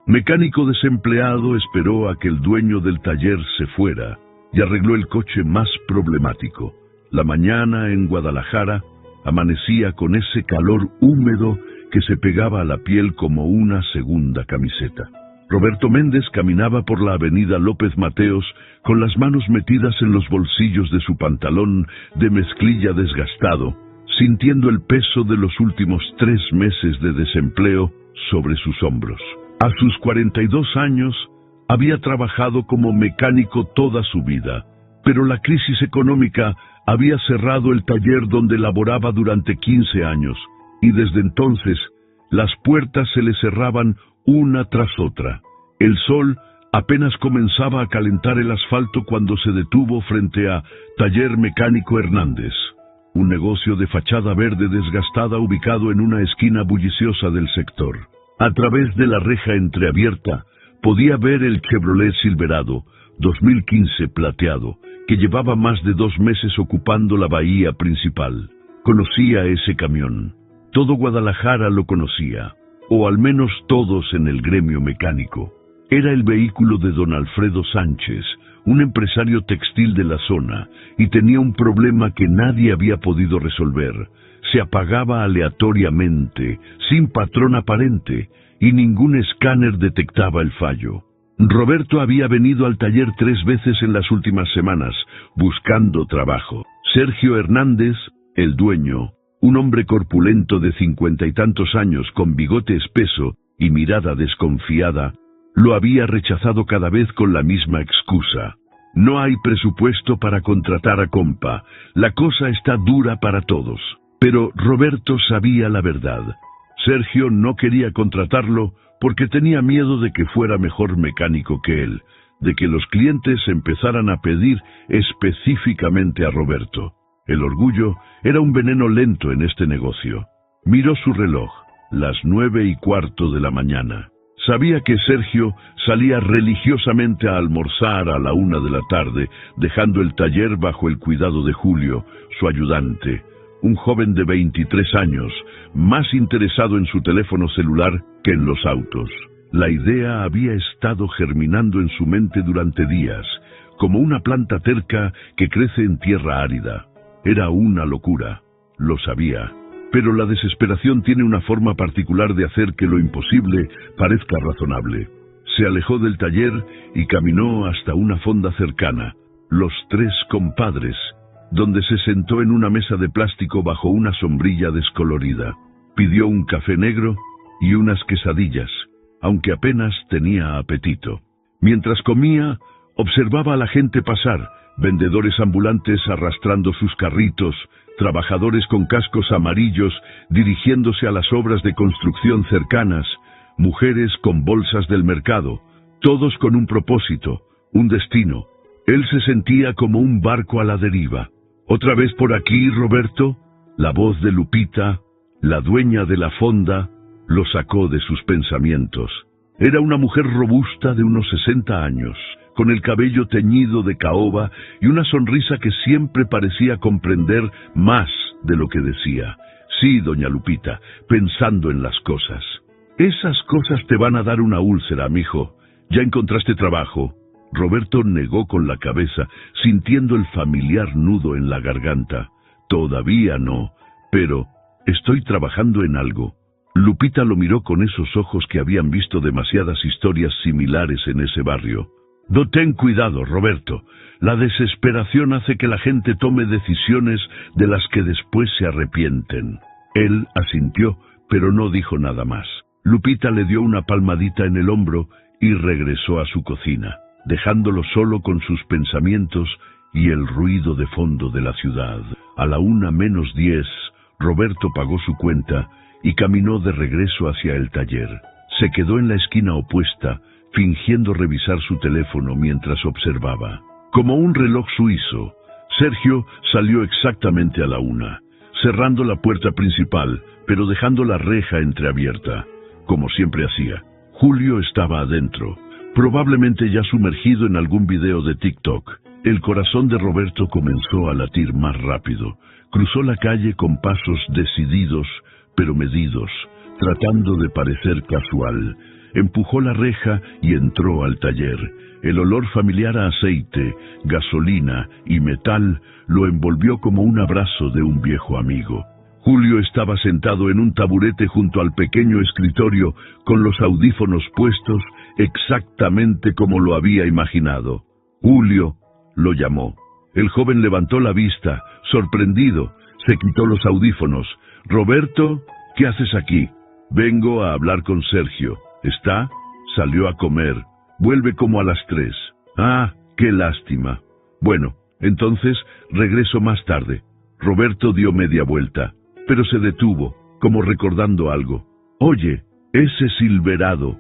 Mecánico desempleado esperó a que el dueño del taller se fuera y arregló el coche más problemático. La mañana en Guadalajara amanecía con ese calor húmedo que se pegaba a la piel como una segunda camiseta. Roberto Méndez caminaba por la avenida López Mateos con las manos metidas en los bolsillos de su pantalón de mezclilla desgastado, sintiendo el peso de los últimos 3 meses de desempleo sobre sus hombros. A sus 42 años, había trabajado como mecánico toda su vida, pero la crisis económica había cerrado el taller donde laboraba durante 15 años, y desde entonces las puertas se le cerraban una tras otra. El sol apenas comenzaba a calentar el asfalto cuando se detuvo frente a Taller Mecánico Hernández, un negocio de fachada verde desgastada ubicado en una esquina bulliciosa del sector. A través de la reja entreabierta podía ver el Chevrolet Silverado 2015 plateado, que llevaba más de 2 meses ocupando la bahía principal. Conocía ese camión. Todo Guadalajara lo conocía, o al menos todos en el gremio mecánico. Era el vehículo de don Alfredo Sánchez, un empresario textil de la zona, y tenía un problema que nadie había podido resolver. Se apagaba aleatoriamente, sin patrón aparente, y ningún escáner detectaba el fallo. Roberto había venido al taller 3 veces en las últimas semanas, buscando trabajo. Sergio Hernández, el dueño, un hombre corpulento de 50 y tantos años, con bigote espeso y mirada desconfiada, lo había rechazado cada vez con la misma excusa. No hay presupuesto para contratar a compa, la cosa está dura para todos. Pero Roberto sabía la verdad. Sergio no quería contratarlo porque tenía miedo de que fuera mejor mecánico que él, de que los clientes empezaran a pedir específicamente a Roberto. El orgullo era un veneno lento en este negocio. Miró su reloj, las 9:15 de la mañana. Sabía que Sergio salía religiosamente a almorzar a la 1 de la tarde, dejando el taller bajo el cuidado de Julio, su ayudante, un joven de 23 años, más interesado en su teléfono celular que en los autos. La idea había estado germinando en su mente durante días, como una planta terca que crece en tierra árida. Era una locura, lo sabía, pero la desesperación tiene una forma particular de hacer que lo imposible parezca razonable. Se alejó del taller y caminó hasta una fonda cercana, Los Tres Compadres, donde se sentó en una mesa de plástico bajo una sombrilla descolorida. Pidió un café negro y unas quesadillas, aunque apenas tenía apetito. Mientras comía, observaba a la gente pasar, vendedores ambulantes arrastrando sus carritos, trabajadores con cascos amarillos dirigiéndose a las obras de construcción cercanas, mujeres con bolsas del mercado, todos con un propósito, un destino. Él se sentía como un barco a la deriva. ¿Otra vez por aquí, Roberto? La voz de Lupita, la dueña de la fonda, lo sacó de sus pensamientos. Era una mujer robusta de unos 60 años, con el cabello teñido de caoba y una sonrisa que siempre parecía comprender más de lo que decía. Sí, doña Lupita, pensando en las cosas. Esas cosas te van a dar una úlcera, mijo. ¿Ya encontraste trabajo? Roberto negó con la cabeza, sintiendo el familiar nudo en la garganta. Todavía no, pero estoy trabajando en algo. Lupita lo miró con esos ojos que habían visto demasiadas historias similares en ese barrio. No, ten cuidado, Roberto. La desesperación hace que la gente tome decisiones de las que después se arrepienten. Él asintió, pero no dijo nada más. Lupita le dio una palmadita en el hombro y regresó a su cocina, dejándolo solo con sus pensamientos y el ruido de fondo de la ciudad. A la 1:10, Roberto pagó su cuenta y caminó de regreso hacia el taller. Se quedó en la esquina opuesta, fingiendo revisar su teléfono mientras observaba. Como un reloj suizo, Sergio salió exactamente a la 1, cerrando la puerta principal, pero dejando la reja entreabierta, como siempre hacía. Julio estaba adentro, probablemente ya sumergido en algún video de TikTok. El corazón de Roberto comenzó a latir más rápido. Cruzó la calle con pasos decididos, pero medidos, tratando de parecer casual. empujó la reja y entró al taller. El olor familiar a aceite, gasolina y metal lo envolvió como un abrazo de un viejo amigo. Julio estaba sentado en un taburete junto al pequeño escritorio, con los audífonos puestos exactamente como lo había imaginado. Julio lo llamó. El joven levantó la vista, sorprendido, se quitó los audífonos. «Roberto, ¿qué haces aquí?» «Vengo a hablar con Sergio». «¿Está?» «Salió a comer. Vuelve como a las 3». «Ah, qué lástima. Bueno, entonces regreso más tarde». Roberto dio media vuelta, pero se detuvo, como recordando algo. «Oye, ese Silverado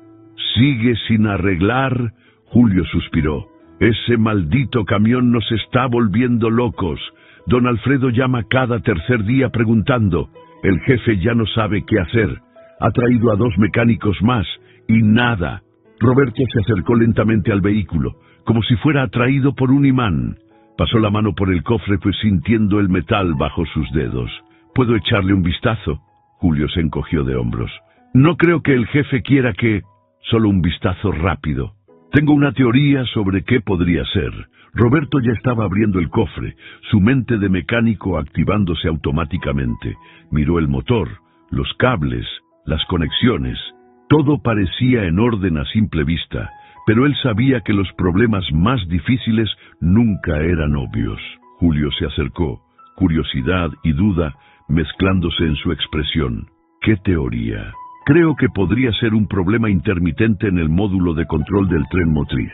sigue sin arreglar». Julio suspiró. «Ese maldito camión nos está volviendo locos. Don Alfredo llama cada tercer día preguntando. El jefe ya no sabe qué hacer. Ha traído a 2 mecánicos más y nada». Roberto se acercó lentamente al vehículo, como si fuera atraído por un imán. Pasó la mano por el cofre, pues sintiendo el metal bajo sus dedos. «¿Puedo echarle un vistazo?» Julio se encogió de hombros. «No creo que el jefe quiera que...» «Solo un vistazo rápido. Tengo una teoría sobre qué podría ser». Roberto ya estaba abriendo el cofre, su mente de mecánico activándose automáticamente. Miró el motor, los cables, las conexiones. Todo parecía en orden a simple vista, pero él sabía que los problemas más difíciles nunca eran obvios. Julio se acercó, curiosidad y duda mezclándose en su expresión. ¿Qué teoría? Creo que podría ser un problema intermitente en el módulo de control del tren motriz.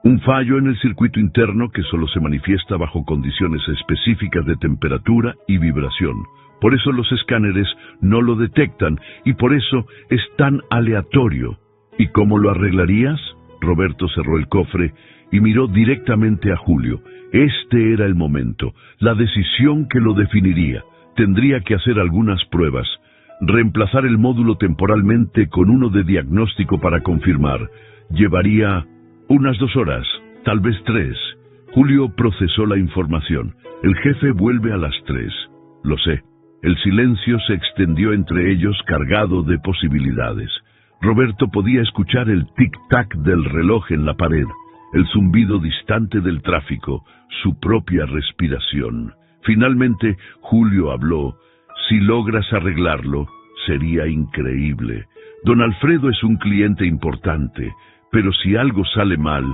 Un fallo en el circuito interno que solo se manifiesta bajo condiciones específicas de temperatura y vibración. Por eso los escáneres no lo detectan y por eso es tan aleatorio. ¿Y cómo lo arreglarías? Roberto cerró el cofre y miró directamente a Julio. Este era el momento, la decisión que lo definiría. Tendría que hacer algunas pruebas, reemplazar el módulo temporalmente con uno de diagnóstico para confirmar. Llevaría unas 2 horas, tal vez 3. Julio procesó la información. El jefe vuelve a las 3. Lo sé. El silencio se extendió entre ellos, cargado de posibilidades. Roberto podía escuchar el tic-tac del reloj en la pared, el zumbido distante del tráfico, su propia respiración. Finalmente, Julio habló. «Si logras arreglarlo, sería increíble. Don Alfredo es un cliente importante, pero si algo sale mal...»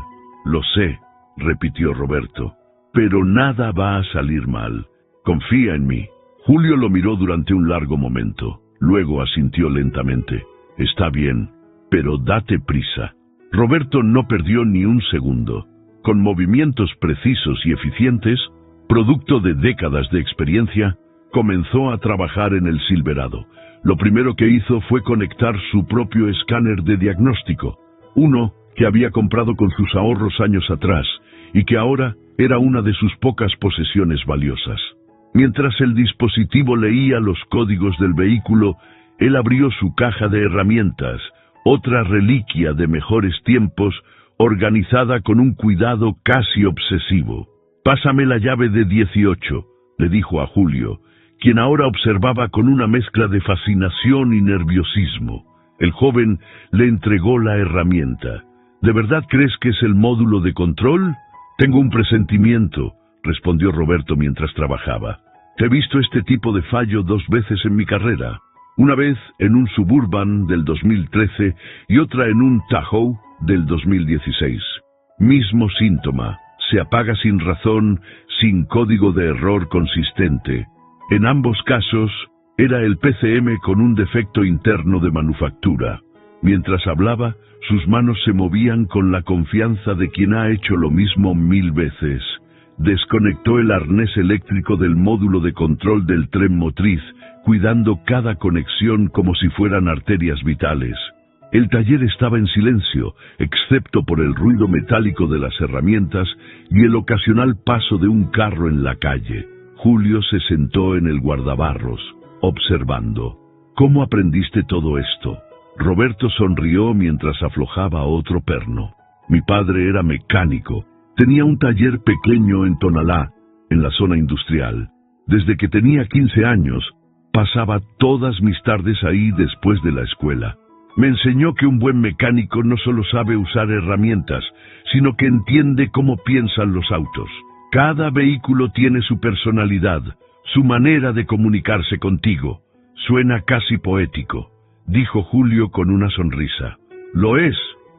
«Lo sé», repitió Roberto, «pero nada va a salir mal. Confía en mí». Julio lo miró durante un largo momento. Luego asintió lentamente. «Está bien, pero date prisa». Roberto no perdió ni un segundo. Con movimientos precisos y eficientes, producto de décadas de experiencia, comenzó a trabajar en el Silverado. Lo primero que hizo fue conectar su propio escáner de diagnóstico, uno que había comprado con sus ahorros años atrás y que ahora era una de sus pocas posesiones valiosas. Mientras el dispositivo leía los códigos del vehículo, él abrió su caja de herramientas, otra reliquia de mejores tiempos, organizada con un cuidado casi obsesivo. «Pásame la llave de 18», le dijo a Julio, quien ahora observaba con una mezcla de fascinación y nerviosismo. El joven le entregó la herramienta. «¿De verdad crees que es el módulo de control?» «Tengo un presentimiento», respondió Roberto mientras trabajaba. «He visto este tipo de fallo 2 veces en mi carrera. Una vez en un Suburban del 2013 y otra en un Tahoe del 2016. Mismo síntoma, se apaga sin razón, sin código de error consistente. En ambos casos, era el PCM con un defecto interno de manufactura». Mientras hablaba, sus manos se movían con la confianza de quien ha hecho lo mismo 1000 veces. Desconectó el arnés eléctrico del módulo de control del tren motriz, cuidando cada conexión como si fueran arterias vitales. El taller estaba en silencio, excepto por el ruido metálico de las herramientas y el ocasional paso de un carro en la calle. Julio se sentó en el guardabarros, observando. «¿Cómo aprendiste todo esto?» Roberto sonrió mientras aflojaba otro perno. «Mi padre era mecánico. Tenía un taller pequeño en Tonalá, en la zona industrial. Desde que tenía 15 años, pasaba todas mis tardes ahí después de la escuela. Me enseñó que un buen mecánico no solo sabe usar herramientas, sino que entiende cómo piensan los autos. Cada vehículo tiene su personalidad, su manera de comunicarse contigo. Suena casi poético, dijo Julio con una sonrisa. Lo es,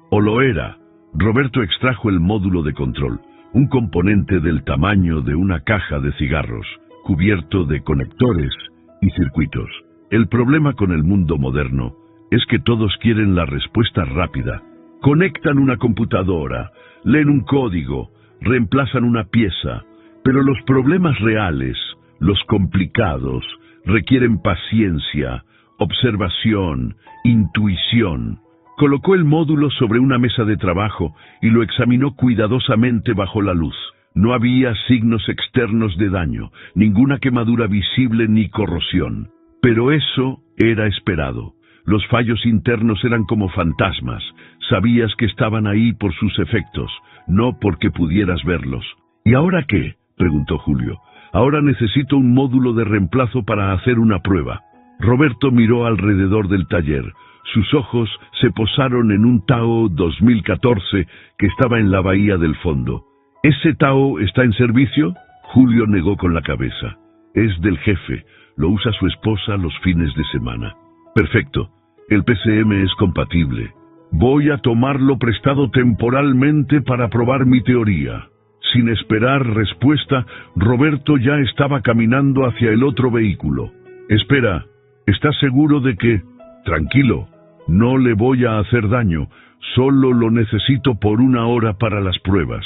o lo era. Roberto extrajo el módulo de control, un componente del tamaño de una caja de cigarros, cubierto de conectores y circuitos. El problema con el mundo moderno es que todos quieren la respuesta rápida. Conectan una computadora, leen un código, reemplazan una pieza, pero los problemas reales, los complicados, requieren paciencia, observación, intuición. Colocó el módulo sobre una mesa de trabajo y lo examinó cuidadosamente bajo la luz. No había signos externos de daño, ninguna quemadura visible ni corrosión. Pero eso era esperado. Los fallos internos eran como fantasmas. Sabías que estaban ahí por sus efectos, no porque pudieras verlos. ¿Y ahora qué?, preguntó Julio. Ahora necesito un módulo de reemplazo para hacer una prueba. Roberto miró alrededor del taller. Sus ojos se posaron en un Tao 2014 que estaba en la bahía del fondo. ¿Ese Tao está en servicio? Julio negó con la cabeza. Es del jefe. Lo usa su esposa los fines de semana. Perfecto. El PCM es compatible. Voy a tomarlo prestado temporalmente para probar mi teoría. Sin esperar respuesta, Roberto ya estaba caminando hacia el otro vehículo. Espera, ¿estás seguro de que...? Tranquilo, no le voy a hacer daño, solo lo necesito por 1 hora para las pruebas.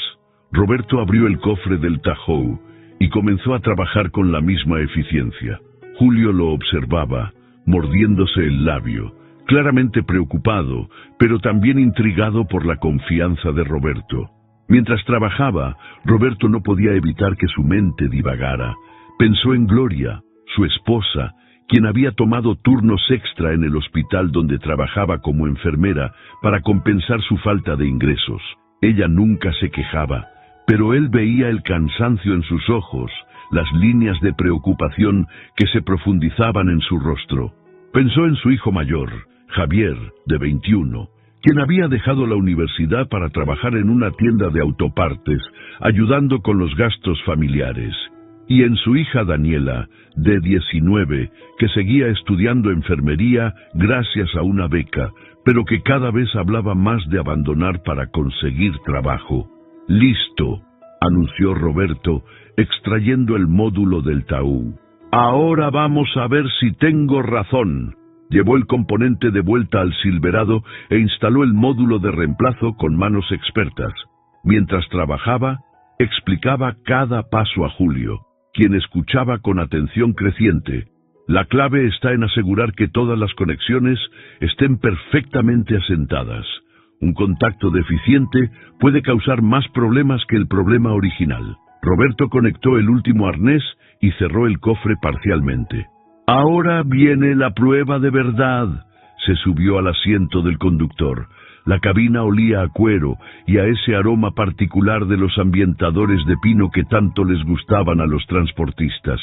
Roberto abrió el cofre del Tahoe y comenzó a trabajar con la misma eficiencia. Julio lo observaba, mordiéndose el labio, claramente preocupado, pero también intrigado por la confianza de Roberto. Mientras trabajaba, Roberto no podía evitar que su mente divagara. Pensó en Gloria, su esposa, quien había tomado turnos extra en el hospital donde trabajaba como enfermera para compensar su falta de ingresos. Ella nunca se quejaba, pero él veía el cansancio en sus ojos, las líneas de preocupación que se profundizaban en su rostro. Pensó en su hijo mayor, Javier, de 21, quien había dejado la universidad para trabajar en una tienda de autopartes, ayudando con los gastos familiares, y en su hija Daniela, de 19, que seguía estudiando enfermería gracias a una beca, pero que cada vez hablaba más de abandonar para conseguir trabajo. «Listo», anunció Roberto, extrayendo el módulo del Tahoe. «Ahora vamos a ver si tengo razón». Llevó el componente de vuelta al Silverado e instaló el módulo de reemplazo con manos expertas. Mientras trabajaba, explicaba cada paso a Julio, quien escuchaba con atención creciente. La clave está en asegurar que todas las conexiones estén perfectamente asentadas. Un contacto deficiente puede causar más problemas que el problema original. Roberto conectó el último arnés y cerró el cofre parcialmente. «Ahora viene la prueba de verdad», se subió al asiento del conductor. La cabina olía a cuero y a ese aroma particular de los ambientadores de pino que tanto les gustaban a los transportistas.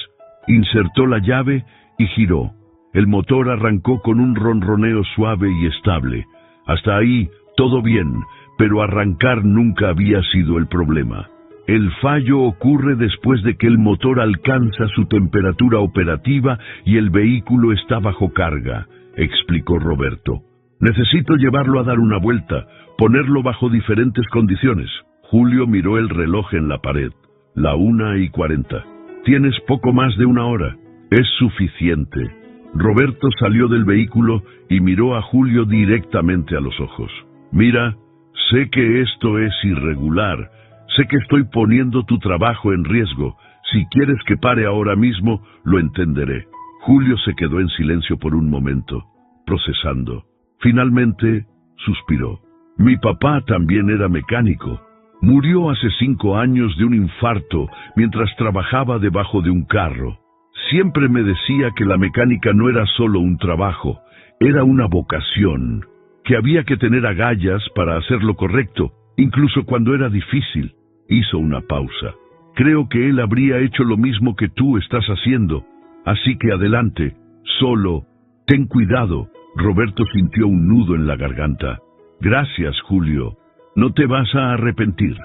Insertó la llave y giró. El motor arrancó con un ronroneo suave y estable. Hasta ahí, todo bien, pero arrancar nunca había sido el problema. El fallo ocurre después de que el motor alcanza su temperatura operativa y el vehículo está bajo carga, explicó Roberto. Necesito llevarlo a dar una vuelta, ponerlo bajo diferentes condiciones. Julio miró el reloj en la pared. La 1:40. Tienes poco más de 1 hora. Es suficiente. Roberto salió del vehículo y miró a Julio directamente a los ojos. Mira, sé que esto es irregular. Sé que estoy poniendo tu trabajo en riesgo. Si quieres que pare ahora mismo, lo entenderé. Julio se quedó en silencio por un momento, procesando. Finalmente, suspiró. Mi papá también era mecánico. Murió hace 5 años de un infarto mientras trabajaba debajo de un carro. Siempre me decía que la mecánica no era solo un trabajo, era una vocación, que había que tener agallas para hacer lo correcto, incluso cuando era difícil. Hizo una pausa. Creo que él habría hecho lo mismo que tú estás haciendo. Así que adelante. Solo, ten cuidado. Roberto sintió un nudo en la garganta. Gracias, Julio. No te vas a arrepentir.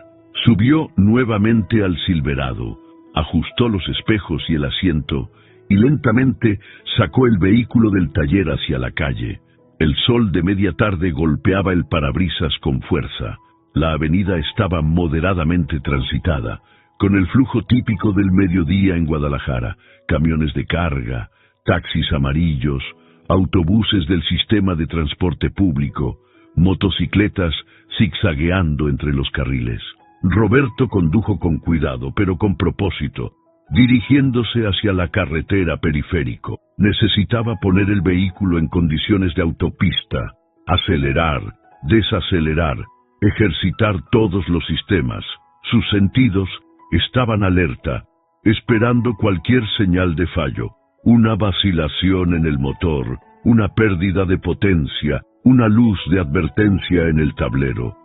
Subió nuevamente al Silverado, ajustó los espejos y el asiento, y lentamente sacó el vehículo del taller hacia la calle. El sol de media tarde golpeaba el parabrisas con fuerza. La avenida estaba moderadamente transitada, con el flujo típico del mediodía en Guadalajara: camiones de carga, taxis amarillos, autobuses del sistema de transporte público, motocicletas zigzagueando entre los carriles. Roberto condujo con cuidado, pero con propósito, dirigiéndose hacia la carretera periférico. Necesitaba poner el vehículo en condiciones de autopista, acelerar, desacelerar, ejercitar todos los sistemas. Sus sentidos estaban alerta, esperando cualquier señal de fallo. Una vacilación en el motor, una pérdida de potencia, una luz de advertencia en el tablero.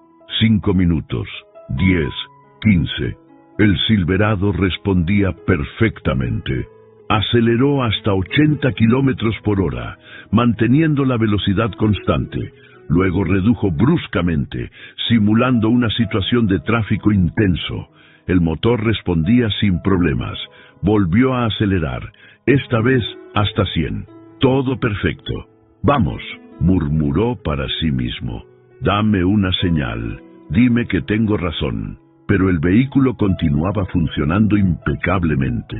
5 minutos, 10, 15. El Silverado respondía perfectamente. Aceleró hasta 80 kilómetros por hora, manteniendo la velocidad constante. Luego redujo bruscamente, simulando una situación de tráfico intenso. El motor respondía sin problemas. Volvió a acelerar, esta vez hasta 100. Todo perfecto. Vamos, murmuró para sí mismo. Dame una señal. Dime que tengo razón. Pero el vehículo continuaba funcionando impecablemente.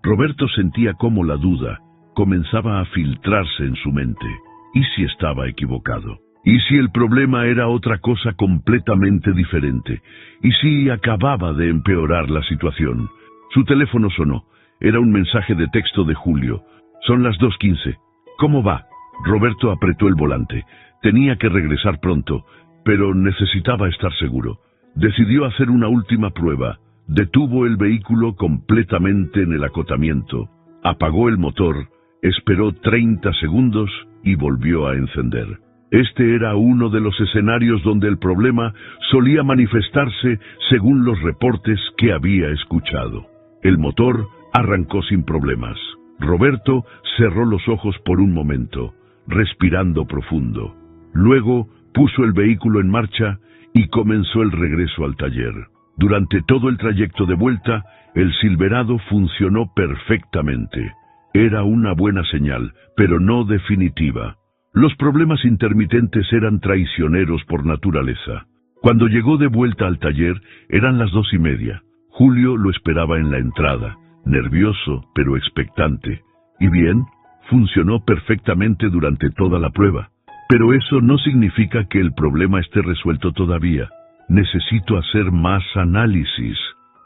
Roberto sentía cómo la duda comenzaba a filtrarse en su mente. ¿Y si estaba equivocado? ¿Y si el problema era otra cosa completamente diferente? ¿Y si acababa de empeorar la situación? Su teléfono sonó. Era un mensaje de texto de Julio. Son las 2:15. ¿Cómo va? Roberto apretó el volante. Tenía que regresar pronto, pero necesitaba estar seguro. Decidió hacer una última prueba. Detuvo el vehículo completamente en el acotamiento. Apagó el motor, esperó 30 segundos y volvió a encender. Este era uno de los escenarios donde el problema solía manifestarse según los reportes que había escuchado. El motor arrancó sin problemas. Roberto cerró los ojos por un momento, respirando profundo. Luego puso el vehículo en marcha y comenzó el regreso al taller. Durante todo el trayecto de vuelta, el Silverado funcionó perfectamente. Era una buena señal, pero no definitiva. Los problemas intermitentes eran traicioneros por naturaleza. Cuando llegó de vuelta al taller, eran las 2:30. Julio lo esperaba en la entrada, nervioso pero expectante. Y bien, funcionó perfectamente durante toda la prueba. Pero eso no significa que el problema esté resuelto todavía. Necesito hacer más análisis.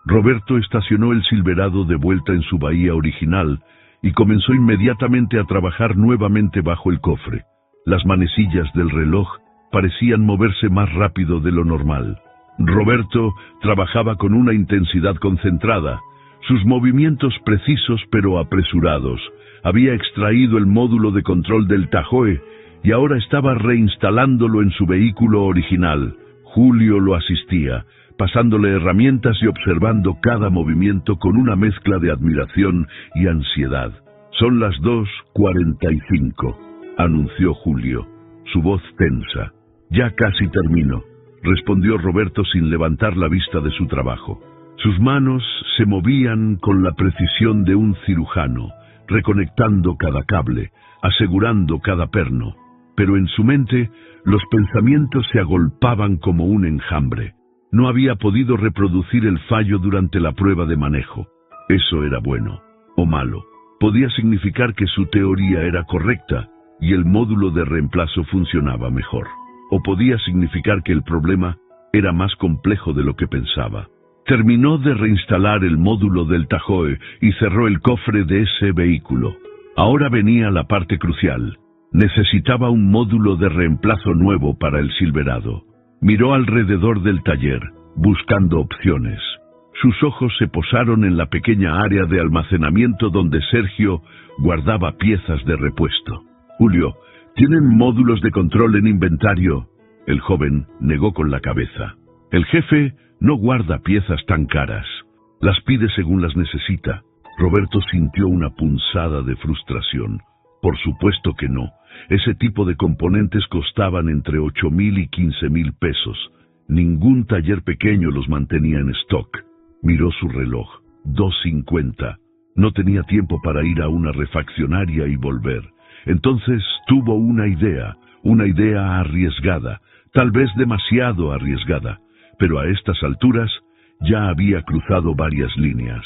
Roberto estacionó el Silverado de vuelta en su bahía original y comenzó inmediatamente a trabajar nuevamente bajo el cofre. Las manecillas del reloj parecían moverse más rápido de lo normal. Roberto trabajaba con una intensidad concentrada. Sus movimientos precisos pero apresurados. Había extraído el módulo de control del Tahoe y ahora estaba reinstalándolo en su vehículo original. Julio lo asistía, pasándole herramientas y observando cada movimiento con una mezcla de admiración y ansiedad. Son las 2:45, anunció Julio, su voz tensa. Ya casi termino, respondió Roberto sin levantar la vista de su trabajo. Sus manos se movían con la precisión de un cirujano, reconectando cada cable, asegurando cada perno. Pero en su mente, los pensamientos se agolpaban como un enjambre. No había podido reproducir el fallo durante la prueba de manejo. Eso era bueno o malo. Podía significar que su teoría era correcta y el módulo de reemplazo funcionaba mejor. O podía significar que el problema era más complejo de lo que pensaba. Terminó de reinstalar el módulo del Tahoe y cerró el cofre de ese vehículo. Ahora venía la parte crucial. Necesitaba un módulo de reemplazo nuevo para el Silverado. Miró alrededor del taller, buscando opciones. Sus ojos se posaron en la pequeña área de almacenamiento donde Sergio guardaba piezas de repuesto. Julio, ¿tienen módulos de control en inventario? El joven negó con la cabeza. El jefe no guarda piezas tan caras. Las pide según las necesita. Roberto sintió una punzada de frustración. Por supuesto que no. Ese tipo de componentes costaban entre 8,000 y 15,000 pesos. Ningún taller pequeño los mantenía en stock. Miró su reloj. 2:50. No tenía tiempo para ir a una refaccionaria y volver. Entonces tuvo una idea arriesgada, tal vez demasiado arriesgada, pero a estas alturas ya había cruzado varias líneas.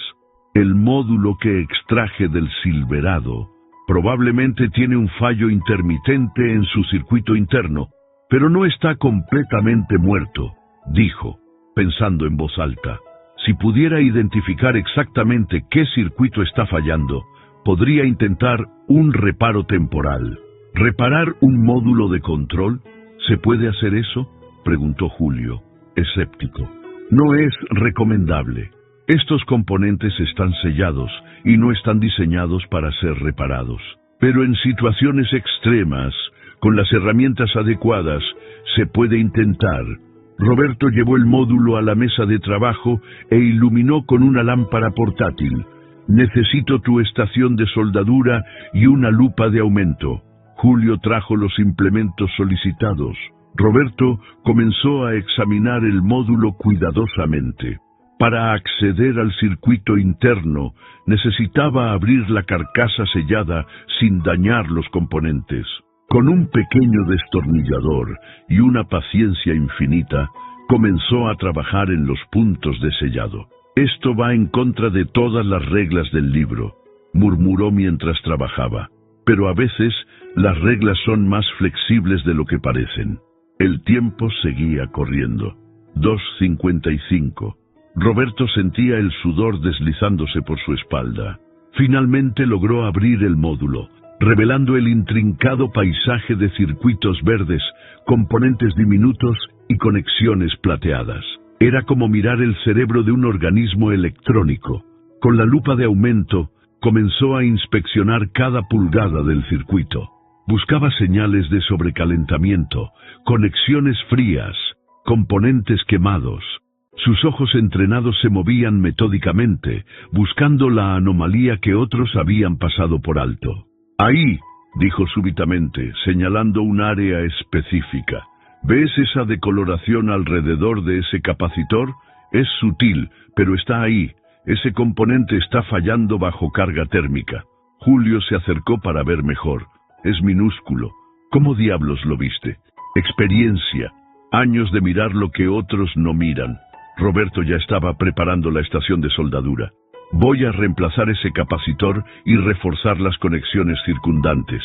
El módulo que extraje del Silverado probablemente tiene un fallo intermitente en su circuito interno, pero no está completamente muerto, dijo, pensando en voz alta. Si pudiera identificar exactamente qué circuito está fallando, podría intentar un reparo temporal. ¿Reparar un módulo de control? ¿Se puede hacer eso?, preguntó Julio, escéptico. No es recomendable. Estos componentes están sellados y no están diseñados para ser reparados. Pero en situaciones extremas, con las herramientas adecuadas, se puede intentar. Roberto llevó el módulo a la mesa de trabajo e iluminó con una lámpara portátil. Necesito tu estación de soldadura y una lupa de aumento. Julio trajo los implementos solicitados. Roberto comenzó a examinar el módulo cuidadosamente. Para acceder al circuito interno, necesitaba abrir la carcasa sellada sin dañar los componentes. Con un pequeño destornillador y una paciencia infinita, comenzó a trabajar en los puntos de sellado. Esto va en contra de todas las reglas del libro, murmuró mientras trabajaba. Pero a veces las reglas son más flexibles de lo que parecen. El tiempo seguía corriendo. 2:55. Roberto sentía el sudor deslizándose por su espalda. Finalmente logró abrir el módulo, revelando el intrincado paisaje de circuitos verdes, componentes diminutos y conexiones plateadas. Era como mirar el cerebro de un organismo electrónico. Con la lupa de aumento, comenzó a inspeccionar cada pulgada del circuito. Buscaba señales de sobrecalentamiento, conexiones frías, componentes quemados. Sus ojos entrenados se movían metódicamente, buscando la anomalía que otros habían pasado por alto. «Ahí», dijo súbitamente, señalando un área específica. «¿Ves esa decoloración alrededor de ese capacitor? Es sutil, pero está ahí. Ese componente está fallando bajo carga térmica». Julio se acercó para ver mejor. «Es minúsculo. ¿Cómo diablos lo viste?» «Experiencia. Años de mirar lo que otros no miran». Roberto ya estaba preparando la estación de soldadura. «Voy a reemplazar ese capacitor y reforzar las conexiones circundantes.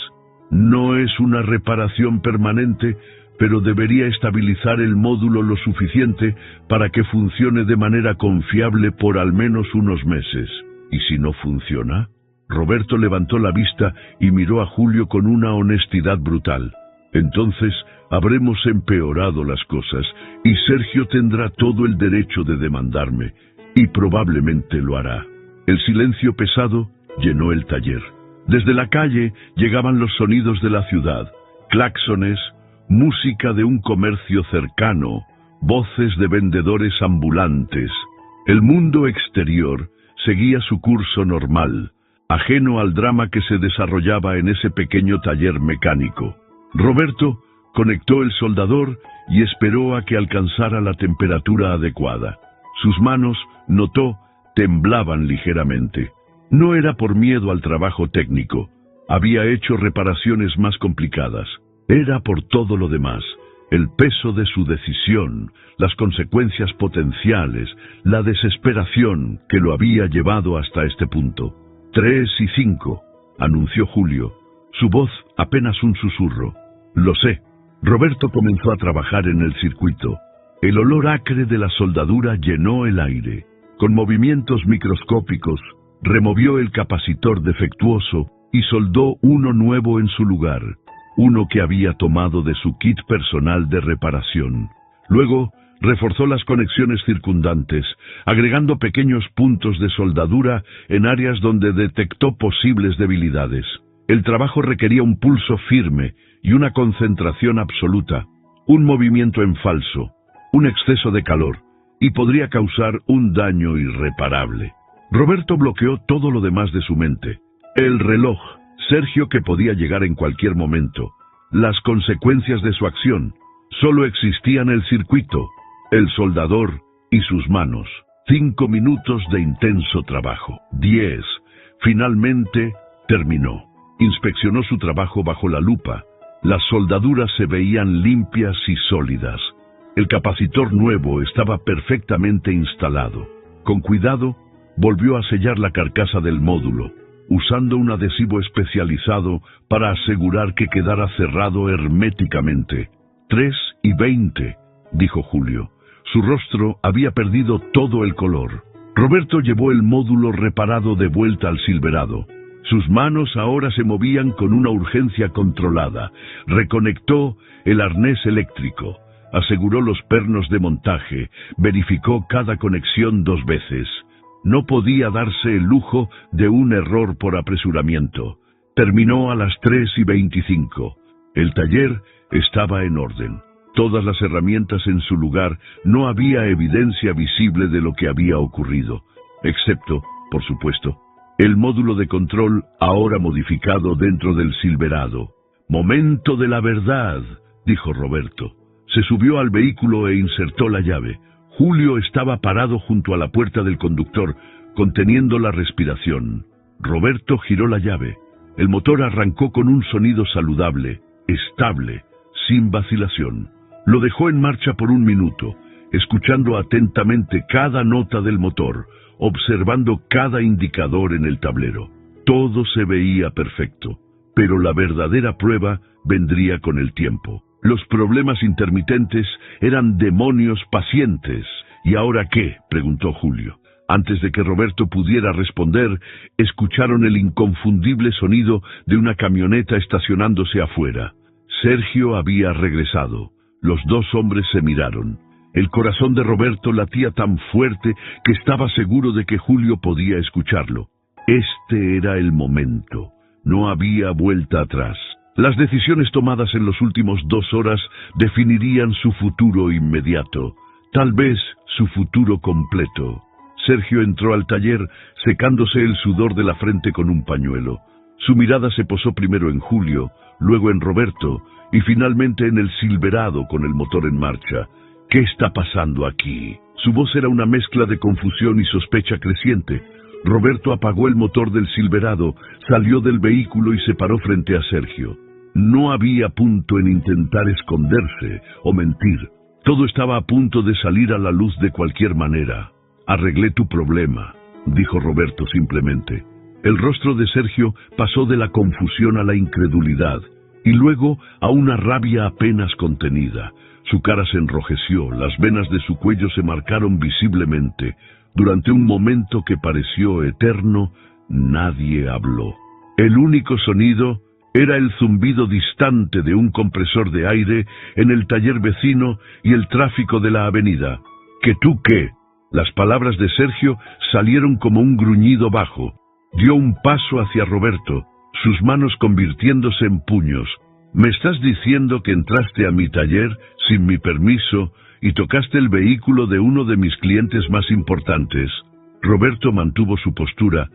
No es una reparación permanente, pero debería estabilizar el módulo lo suficiente para que funcione de manera confiable por al menos unos meses. ¿Y si no funciona?». Roberto levantó la vista y miró a Julio con una honestidad brutal. «Entonces habremos empeorado las cosas y Sergio tendrá todo el derecho de demandarme, y probablemente lo hará». El silencio pesado llenó el taller. Desde la calle llegaban los sonidos de la ciudad, claxones, música de un comercio cercano, voces de vendedores ambulantes. El mundo exterior seguía su curso normal, ajeno al drama que se desarrollaba en ese pequeño taller mecánico. Roberto conectó el soldador y esperó a que alcanzara la temperatura adecuada. Sus manos, notó, temblaban ligeramente. No era por miedo al trabajo técnico. Había hecho reparaciones más complicadas. Era por todo lo demás. El peso de su decisión, las consecuencias potenciales, la desesperación que lo había llevado hasta este punto. 3:05, anunció Julio. Su voz apenas un susurro. «Lo sé». Roberto comenzó a trabajar en el circuito. El olor acre de la soldadura llenó el aire. Con movimientos microscópicos, removió el capacitor defectuoso y soldó uno nuevo en su lugar, uno que había tomado de su kit personal de reparación. Luego, reforzó las conexiones circundantes, agregando pequeños puntos de soldadura en áreas donde detectó posibles debilidades. El trabajo requería un pulso firme y una concentración absoluta, un movimiento en falso, un exceso de calor, y podría causar un daño irreparable. Roberto bloqueó todo lo demás de su mente. El reloj, Sergio, que podía llegar en cualquier momento. Las consecuencias de su acción. Solo existían el circuito, el soldador y sus manos. 5 minutos de intenso trabajo. 10. Finalmente terminó. Inspeccionó su trabajo bajo la lupa. Las soldaduras se veían limpias y sólidas. El capacitor nuevo estaba perfectamente instalado. Con cuidado, volvió a sellar la carcasa del módulo, usando un adhesivo especializado para asegurar que quedara cerrado herméticamente. 3:20, dijo Julio. Su rostro había perdido todo el color. Roberto llevó el módulo reparado de vuelta al Silverado. Sus manos ahora se movían con una urgencia controlada. Reconectó el arnés eléctrico, aseguró los pernos de montaje, verificó cada conexión 2 veces. No podía darse el lujo de un error por apresuramiento. Terminó a las 3:25. El taller estaba en orden. Todas las herramientas en su lugar, no había evidencia visible de lo que había ocurrido, excepto, por supuesto, el módulo de control ahora modificado dentro del Silverado. «Momento de la verdad», dijo Roberto. Se subió al vehículo e insertó la llave. Julio estaba parado junto a la puerta del conductor, conteniendo la respiración. Roberto giró la llave. El motor arrancó con un sonido saludable, estable, sin vacilación. Lo dejó en marcha por 1 minuto, escuchando atentamente cada nota del motor, observando cada indicador en el tablero. Todo se veía perfecto, pero la verdadera prueba vendría con el tiempo. Los problemas intermitentes eran demonios pacientes. ¿Y ahora qué?, preguntó Julio. Antes de que Roberto pudiera responder, escucharon el inconfundible sonido de una camioneta estacionándose afuera. Sergio había regresado. Los 2 hombres se miraron. El corazón de Roberto latía tan fuerte que estaba seguro de que Julio podía escucharlo. Este era el momento. No había vuelta atrás. Las decisiones tomadas en los últimos 2 horas definirían su futuro inmediato, tal vez su futuro completo. Sergio entró al taller secándose el sudor de la frente con un pañuelo. Su mirada se posó primero en Julio, luego en Roberto y finalmente en el Silverado con el motor en marcha. ¿Qué está pasando aquí? Su voz era una mezcla de confusión y sospecha creciente. Roberto apagó el motor del Silverado, salió del vehículo y se paró frente a Sergio. No había punto en intentar esconderse o mentir. Todo estaba a punto de salir a la luz de cualquier manera. «Arreglé tu problema», dijo Roberto simplemente. El rostro de Sergio pasó de la confusión a la incredulidad, y luego a una rabia apenas contenida. Su cara se enrojeció, las venas de su cuello se marcaron visiblemente. Durante un momento que pareció eterno, nadie habló. El único sonido era el zumbido distante de un compresor de aire en el taller vecino y el tráfico de la avenida. «¿Que tú qué?». Las palabras de Sergio salieron como un gruñido bajo. Dio un paso hacia Roberto, sus manos convirtiéndose en puños. «¿Me estás diciendo que entraste a mi taller sin mi permiso y tocaste el vehículo de uno de mis clientes más importantes?» Roberto mantuvo su postura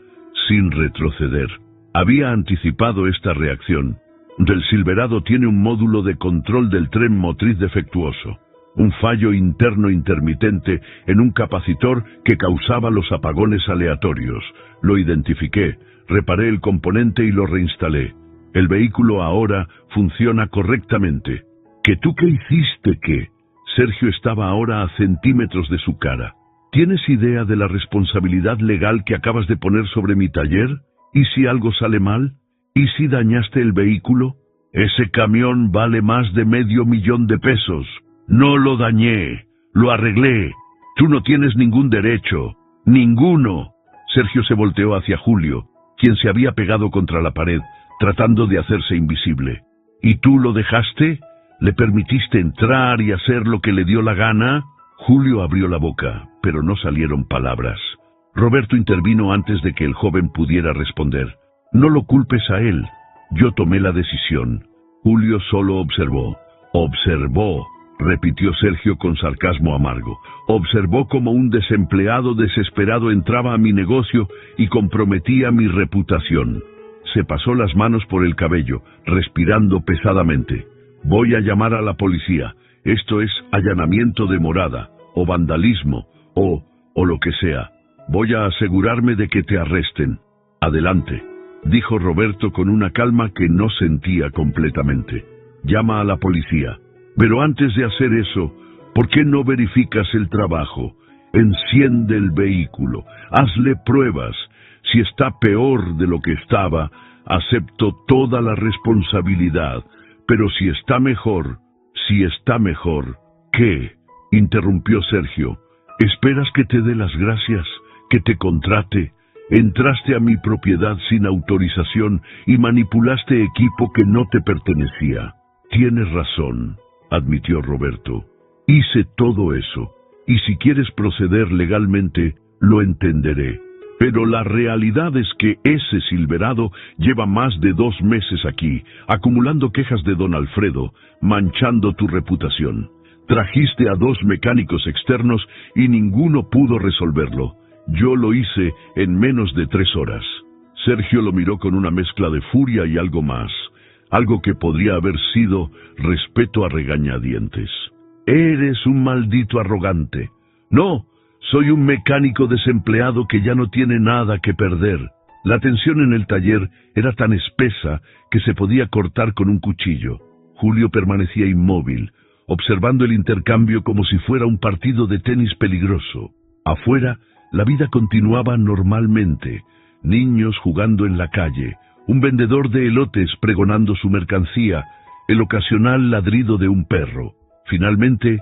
sin retroceder. Había anticipado esta reacción. Del Silverado tiene un módulo de control del tren motriz defectuoso. Un fallo interno intermitente en un capacitor que causaba los apagones aleatorios. Lo identifiqué, reparé el componente y lo reinstalé. El vehículo ahora funciona correctamente. ¿Que tú qué hiciste qué? Sergio estaba ahora a centímetros de su cara. ¿Tienes idea de la responsabilidad legal que acabas de poner sobre mi taller? ¿Y si algo sale mal? ¿Y si dañaste el vehículo? Ese camión vale más de $500,000 pesos. No lo dañé, lo arreglé. Tú no tienes ningún derecho. ¡Ninguno! Sergio se volteó hacia Julio, quien se había pegado contra la pared, tratando de hacerse invisible. ¿Y tú lo dejaste? ¿Le permitiste entrar y hacer lo que le dio la gana? Julio abrió la boca, pero no salieron palabras. Roberto intervino antes de que el joven pudiera responder. «No lo culpes a él. Yo tomé la decisión». Julio solo observó. «Observó», repitió Sergio con sarcasmo amargo. «Observó cómo un desempleado desesperado entraba a mi negocio y comprometía mi reputación». se pasó las manos por el cabello, respirando pesadamente. Voy a llamar a la policía. Esto es allanamiento de morada, o vandalismo, o lo que sea. Voy a asegurarme de que te arresten. Adelante, dijo Roberto con una calma que no sentía completamente. Llama a la policía. Pero antes de hacer eso, ¿por qué no verificas el trabajo? Enciende el vehículo, hazle pruebas. Si está peor de lo que estaba, acepto toda la responsabilidad. Pero si está mejor, ¿qué? Interrumpió Sergio. ¿Esperas que te dé las gracias? ¿Que te contrate? Entraste a mi propiedad sin autorización y manipulaste equipo que no te pertenecía. Tienes razón, admitió Roberto. Hice todo eso, y si quieres proceder legalmente, lo entenderé. Pero la realidad es que ese Silverado lleva más de 2 meses aquí, acumulando quejas de don Alfredo, manchando tu reputación. Trajiste a 2 mecánicos externos y ninguno pudo resolverlo. Yo lo hice en menos de 3 horas. Sergio lo miró con una mezcla de furia y algo más, algo que podría haber sido respeto a regañadientes. Eres un maldito arrogante. No, soy un mecánico desempleado que ya no tiene nada que perder. La tensión en el taller era tan espesa que se podía cortar con un cuchillo. Julio permanecía inmóvil, observando el intercambio como si fuera un partido de tenis peligroso. Afuera, la vida continuaba normalmente. Niños jugando en la calle, un vendedor de elotes pregonando su mercancía, el ocasional ladrido de un perro. Finalmente,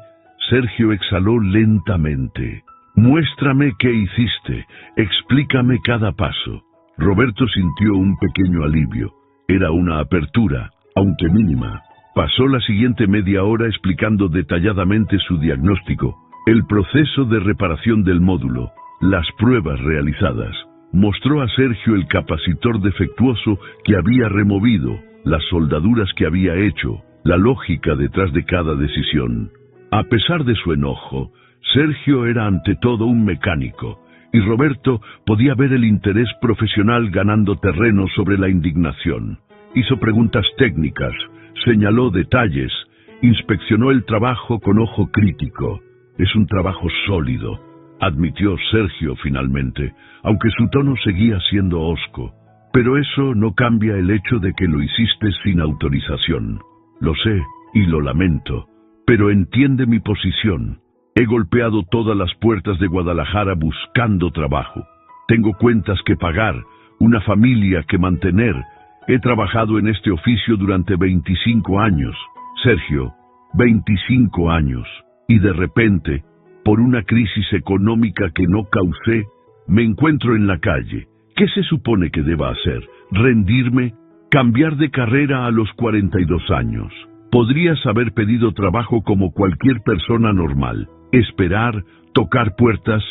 Sergio exhaló lentamente. Muéstrame qué hiciste, explícame cada paso. Roberto sintió un pequeño alivio. Era una apertura, aunque mínima. Pasó la siguiente media hora explicando detalladamente su diagnóstico, el proceso de reparación del módulo, las pruebas realizadas. Mostró a Sergio el capacitor defectuoso que había removido, las soldaduras que había hecho, la lógica detrás de cada decisión. A pesar de su enojo, Sergio era ante todo un mecánico, y Roberto podía ver el interés profesional ganando terreno sobre la indignación. Hizo preguntas técnicas, señaló detalles, inspeccionó el trabajo con ojo crítico. Es un trabajo sólido, admitió Sergio finalmente, aunque su tono seguía siendo hosco. Pero eso no cambia el hecho de que lo hiciste sin autorización. Lo sé y lo lamento, pero entiende mi posición. He golpeado todas las puertas de Guadalajara buscando trabajo. Tengo cuentas que pagar, una familia que mantener. He trabajado en este oficio durante 25 años. Sergio, 25 años. Y de repente, por una crisis económica que no causé, me encuentro en la calle. ¿Qué se supone que deba hacer? ¿Rendirme? ¿Cambiar de carrera a los 42 años? Podrías haber pedido trabajo como cualquier persona normal. Esperar, tocar puertas.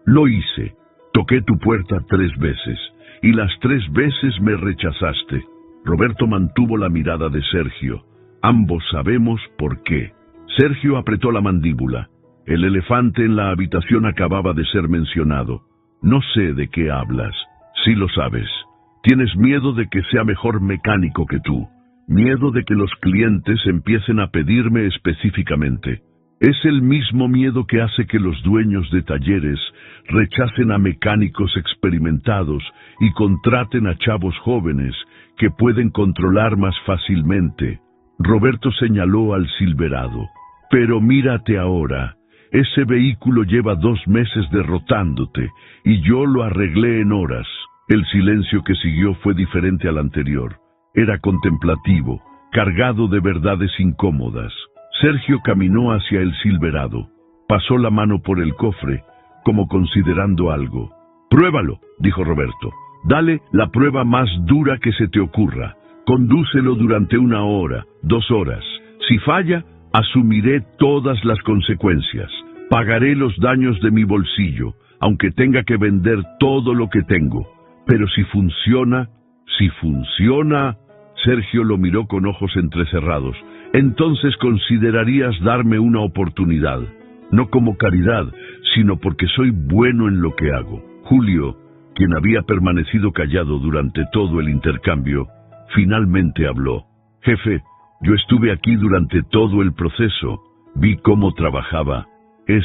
Lo hice. Toqué tu puerta 3 veces. Y las 3 veces me rechazaste. Roberto mantuvo la mirada de Sergio. Ambos sabemos por qué. Sergio apretó la mandíbula. El elefante en la habitación acababa de ser mencionado. No sé de qué hablas. Sí lo sabes. Tienes miedo de que sea mejor mecánico que tú. Miedo de que los clientes empiecen a pedirme específicamente. Es el mismo miedo que hace que los dueños de talleres rechacen a mecánicos experimentados y contraten a chavos jóvenes que pueden controlar más fácilmente. Roberto señaló al Silverado. Pero mírate ahora. Ese vehículo lleva 2 meses derrotándote, y yo lo arreglé en horas. El silencio que siguió fue diferente al anterior. Era contemplativo, cargado de verdades incómodas. Sergio caminó hacia el Silverado. Pasó la mano por el cofre, como considerando algo. «Pruébalo», dijo Roberto. «Dale la prueba más dura que se te ocurra. Condúcelo durante 1 hora, 2 horas. Si falla, asumiré todas las consecuencias. Pagaré los daños de mi bolsillo, aunque tenga que vender todo lo que tengo. Pero si funciona... Sergio lo miró con ojos entrecerrados. Entonces considerarías darme una oportunidad. No como caridad, sino porque soy bueno en lo que hago. Julio, quien había permanecido callado durante todo el intercambio, finalmente habló. Jefe, yo estuve aquí durante todo el proceso. Vi cómo trabajaba. Es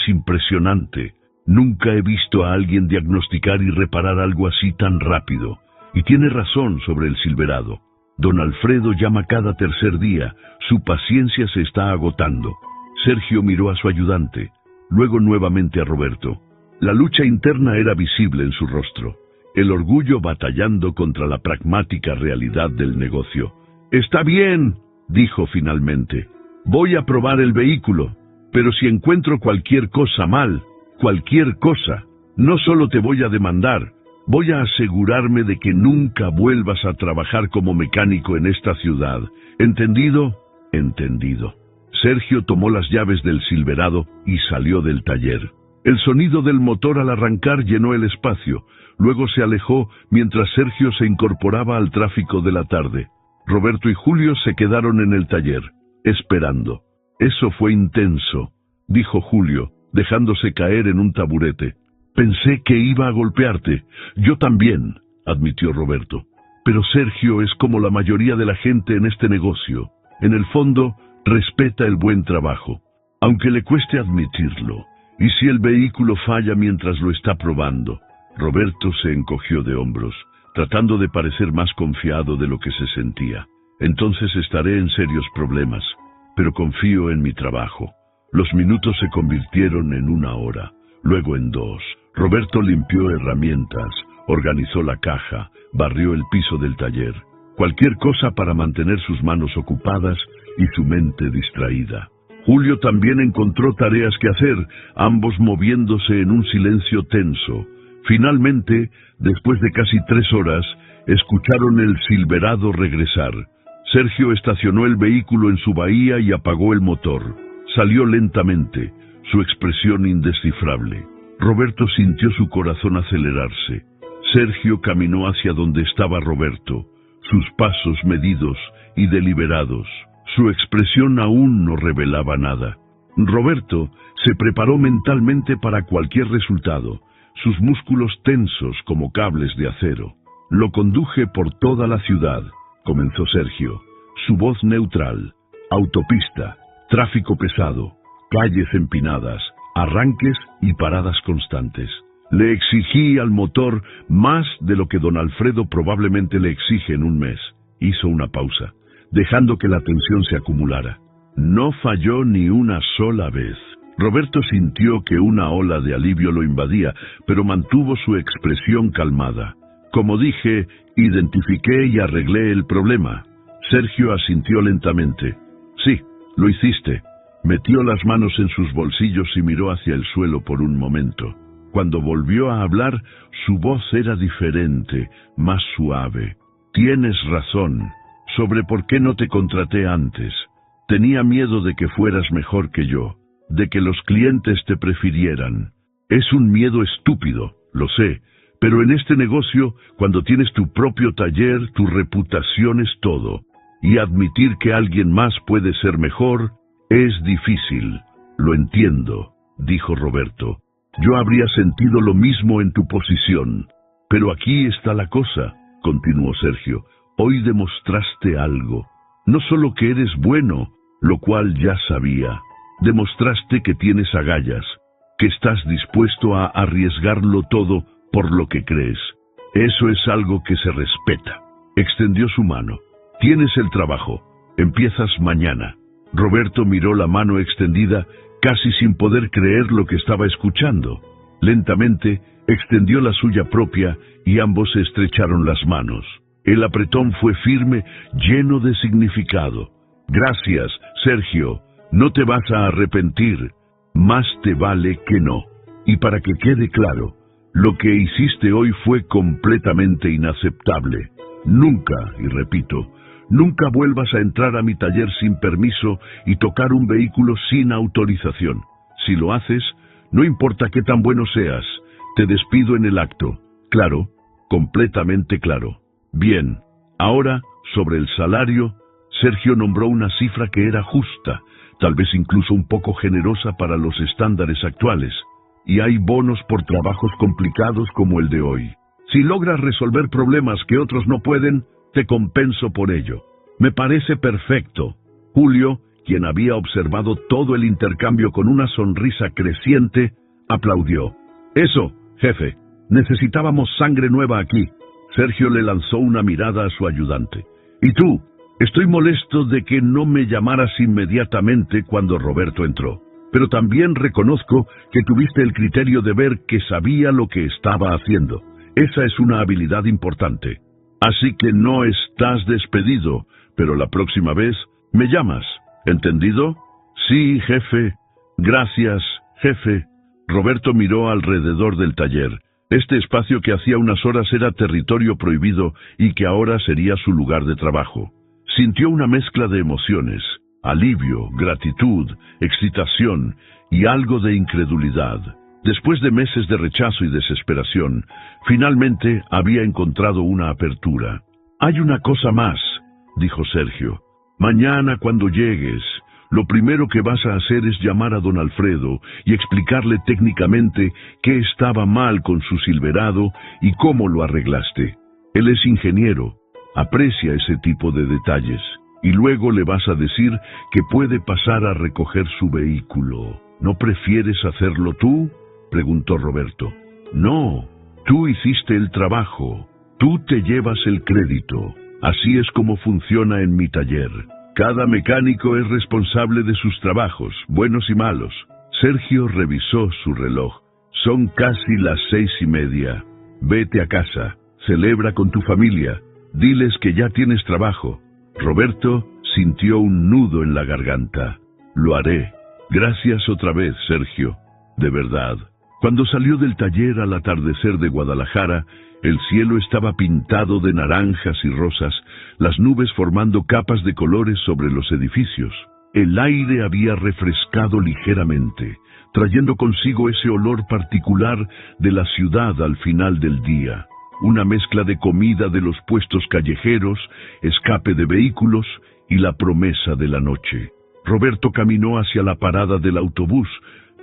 impresionante. Nunca he visto a alguien diagnosticar y reparar algo así tan rápido. Y tiene razón sobre el Silverado. Don Alfredo llama cada tercer día. Su paciencia se está agotando. Sergio miró a su ayudante, luego nuevamente a Roberto. La lucha interna era visible en su rostro, el orgullo batallando contra la pragmática realidad del negocio. «Está bien», dijo finalmente. «Voy a probar el vehículo, pero si encuentro cualquier cosa mal, cualquier cosa, no solo te voy a demandar, voy a asegurarme de que nunca vuelvas a trabajar como mecánico en esta ciudad. ¿Entendido?» «Entendido». Sergio tomó las llaves del Silverado y salió del taller. El sonido del motor al arrancar llenó el espacio. Luego se alejó mientras Sergio se incorporaba al tráfico de la tarde. Roberto y Julio se quedaron en el taller, esperando. «Eso fue intenso», dijo Julio, dejándose caer en un taburete. «Pensé que iba a golpearte». «Yo también», admitió Roberto. «Pero Sergio es como la mayoría de la gente en este negocio. En el fondo, respeta el buen trabajo, aunque le cueste admitirlo. ¿Y si el vehículo falla mientras lo está probando?» Roberto se encogió de hombros, tratando de parecer más confiado de lo que se sentía. «Entonces estaré en serios problemas, pero confío en mi trabajo». Los minutos se convirtieron en 1 hora, luego en 2. Roberto limpió herramientas, organizó la caja, barrió el piso del taller. Cualquier cosa para mantener sus manos ocupadas y su mente distraída. Julio también encontró tareas que hacer, ambos moviéndose en un silencio tenso. Finalmente, después de casi 3 horas, escucharon el Silverado regresar. Sergio estacionó el vehículo en su bahía y apagó el motor. Salió lentamente, su expresión indescifrable. Roberto sintió su corazón acelerarse. Sergio caminó hacia donde estaba Roberto, sus pasos medidos y deliberados. Su expresión aún no revelaba nada. Roberto se preparó mentalmente para cualquier resultado, sus músculos tensos como cables de acero. «Lo conduje por toda la ciudad», comenzó Sergio, su voz neutral. «Autopista, tráfico pesado, calles empinadas, arranques y paradas constantes. Le exigí al motor más de lo que don Alfredo probablemente le exige en un mes». Hizo una pausa, dejando que la tensión se acumulara. No falló ni una sola vez. Roberto sintió que una ola de alivio lo invadía, pero mantuvo su expresión calmada. «Como dije, identifiqué y arreglé el problema». Sergio asintió lentamente. «Sí, lo hiciste». Metió las manos en sus bolsillos y miró hacia el suelo por un momento. Cuando volvió a hablar, su voz era diferente, más suave. «Tienes razón sobre por qué no te contraté antes. Tenía miedo de que fueras mejor que yo, de que los clientes te prefirieran. Es un miedo estúpido, lo sé, pero en este negocio, cuando tienes tu propio taller, tu reputación es todo, y admitir que alguien más puede ser mejor es difícil». «Lo entiendo», dijo Roberto. «Yo habría sentido lo mismo en tu posición. Pero aquí está la cosa», continuó Sergio. «Hoy demostraste algo. No solo que eres bueno, lo cual ya sabía. Demostraste que tienes agallas, que estás dispuesto a arriesgarlo todo por lo que crees. Eso es algo que se respeta». Extendió su mano. «Tienes el trabajo. Empiezas mañana». Roberto miró la mano extendida, casi sin poder creer lo que estaba escuchando. Lentamente, extendió la suya propia y ambos se estrecharon las manos. El apretón fue firme, lleno de significado. «Gracias, Sergio. No te vas a arrepentir. Más te vale que no. Y para que quede claro, lo que hiciste hoy fue completamente inaceptable. Nunca, y repito, nunca vuelvas a entrar a mi taller sin permiso y tocar un vehículo sin autorización. Si lo haces, no importa qué tan bueno seas, te despido en el acto. Claro, completamente claro». «Bien, ahora, sobre el salario», Sergio nombró una cifra que era justa, tal vez incluso un poco generosa para los estándares actuales. y hay bonos por trabajos complicados como el de hoy. Si logras resolver problemas que otros no pueden, te compenso por ello. Me parece perfecto. Julio, quien había observado todo el intercambio con una sonrisa creciente, aplaudió. Eso, jefe, necesitábamos sangre nueva aquí. Sergio le lanzó una mirada a su ayudante. ¿Y tú? Estoy molesto de que no me llamaras inmediatamente cuando Roberto entró, pero también reconozco que tuviste el criterio de ver que sabía lo que estaba haciendo. Esa es una habilidad importante. Así que no estás despedido, pero la próxima vez me llamas. ¿Entendido? Sí, jefe. Gracias, jefe. Roberto miró alrededor del taller. Este espacio que hacía unas horas era territorio prohibido y que ahora sería su lugar de trabajo. Sintió una mezcla de emociones, alivio, gratitud, excitación y algo de incredulidad. Después de meses de rechazo y desesperación, finalmente había encontrado una apertura. «Hay una cosa más», dijo Sergio. «Mañana cuando llegues, lo primero que vas a hacer es llamar a don Alfredo y explicarle técnicamente qué estaba mal con su silverado y cómo lo arreglaste. Él es ingeniero, aprecia ese tipo de detalles, y luego le vas a decir que puede pasar a recoger su vehículo. ¿No prefieres hacerlo tú?», preguntó Roberto. «No, tú hiciste el trabajo, tú te llevas el crédito. Así es como funciona en mi taller. Cada mecánico es responsable de sus trabajos, buenos y malos». Sergio revisó su reloj. «Son casi las 6:30. Vete a casa, celebra con tu familia, diles que ya tienes trabajo». Roberto sintió un nudo en la garganta. «Lo haré. Gracias otra vez, Sergio. De verdad». Cuando salió del taller al atardecer de Guadalajara, el cielo estaba pintado de naranjas y rosas, las nubes formando capas de colores sobre los edificios. El aire había refrescado ligeramente, trayendo consigo ese olor particular de la ciudad al final del día. Una mezcla de comida de los puestos callejeros, escape de vehículos y la promesa de la noche. Roberto caminó hacia la parada del autobús,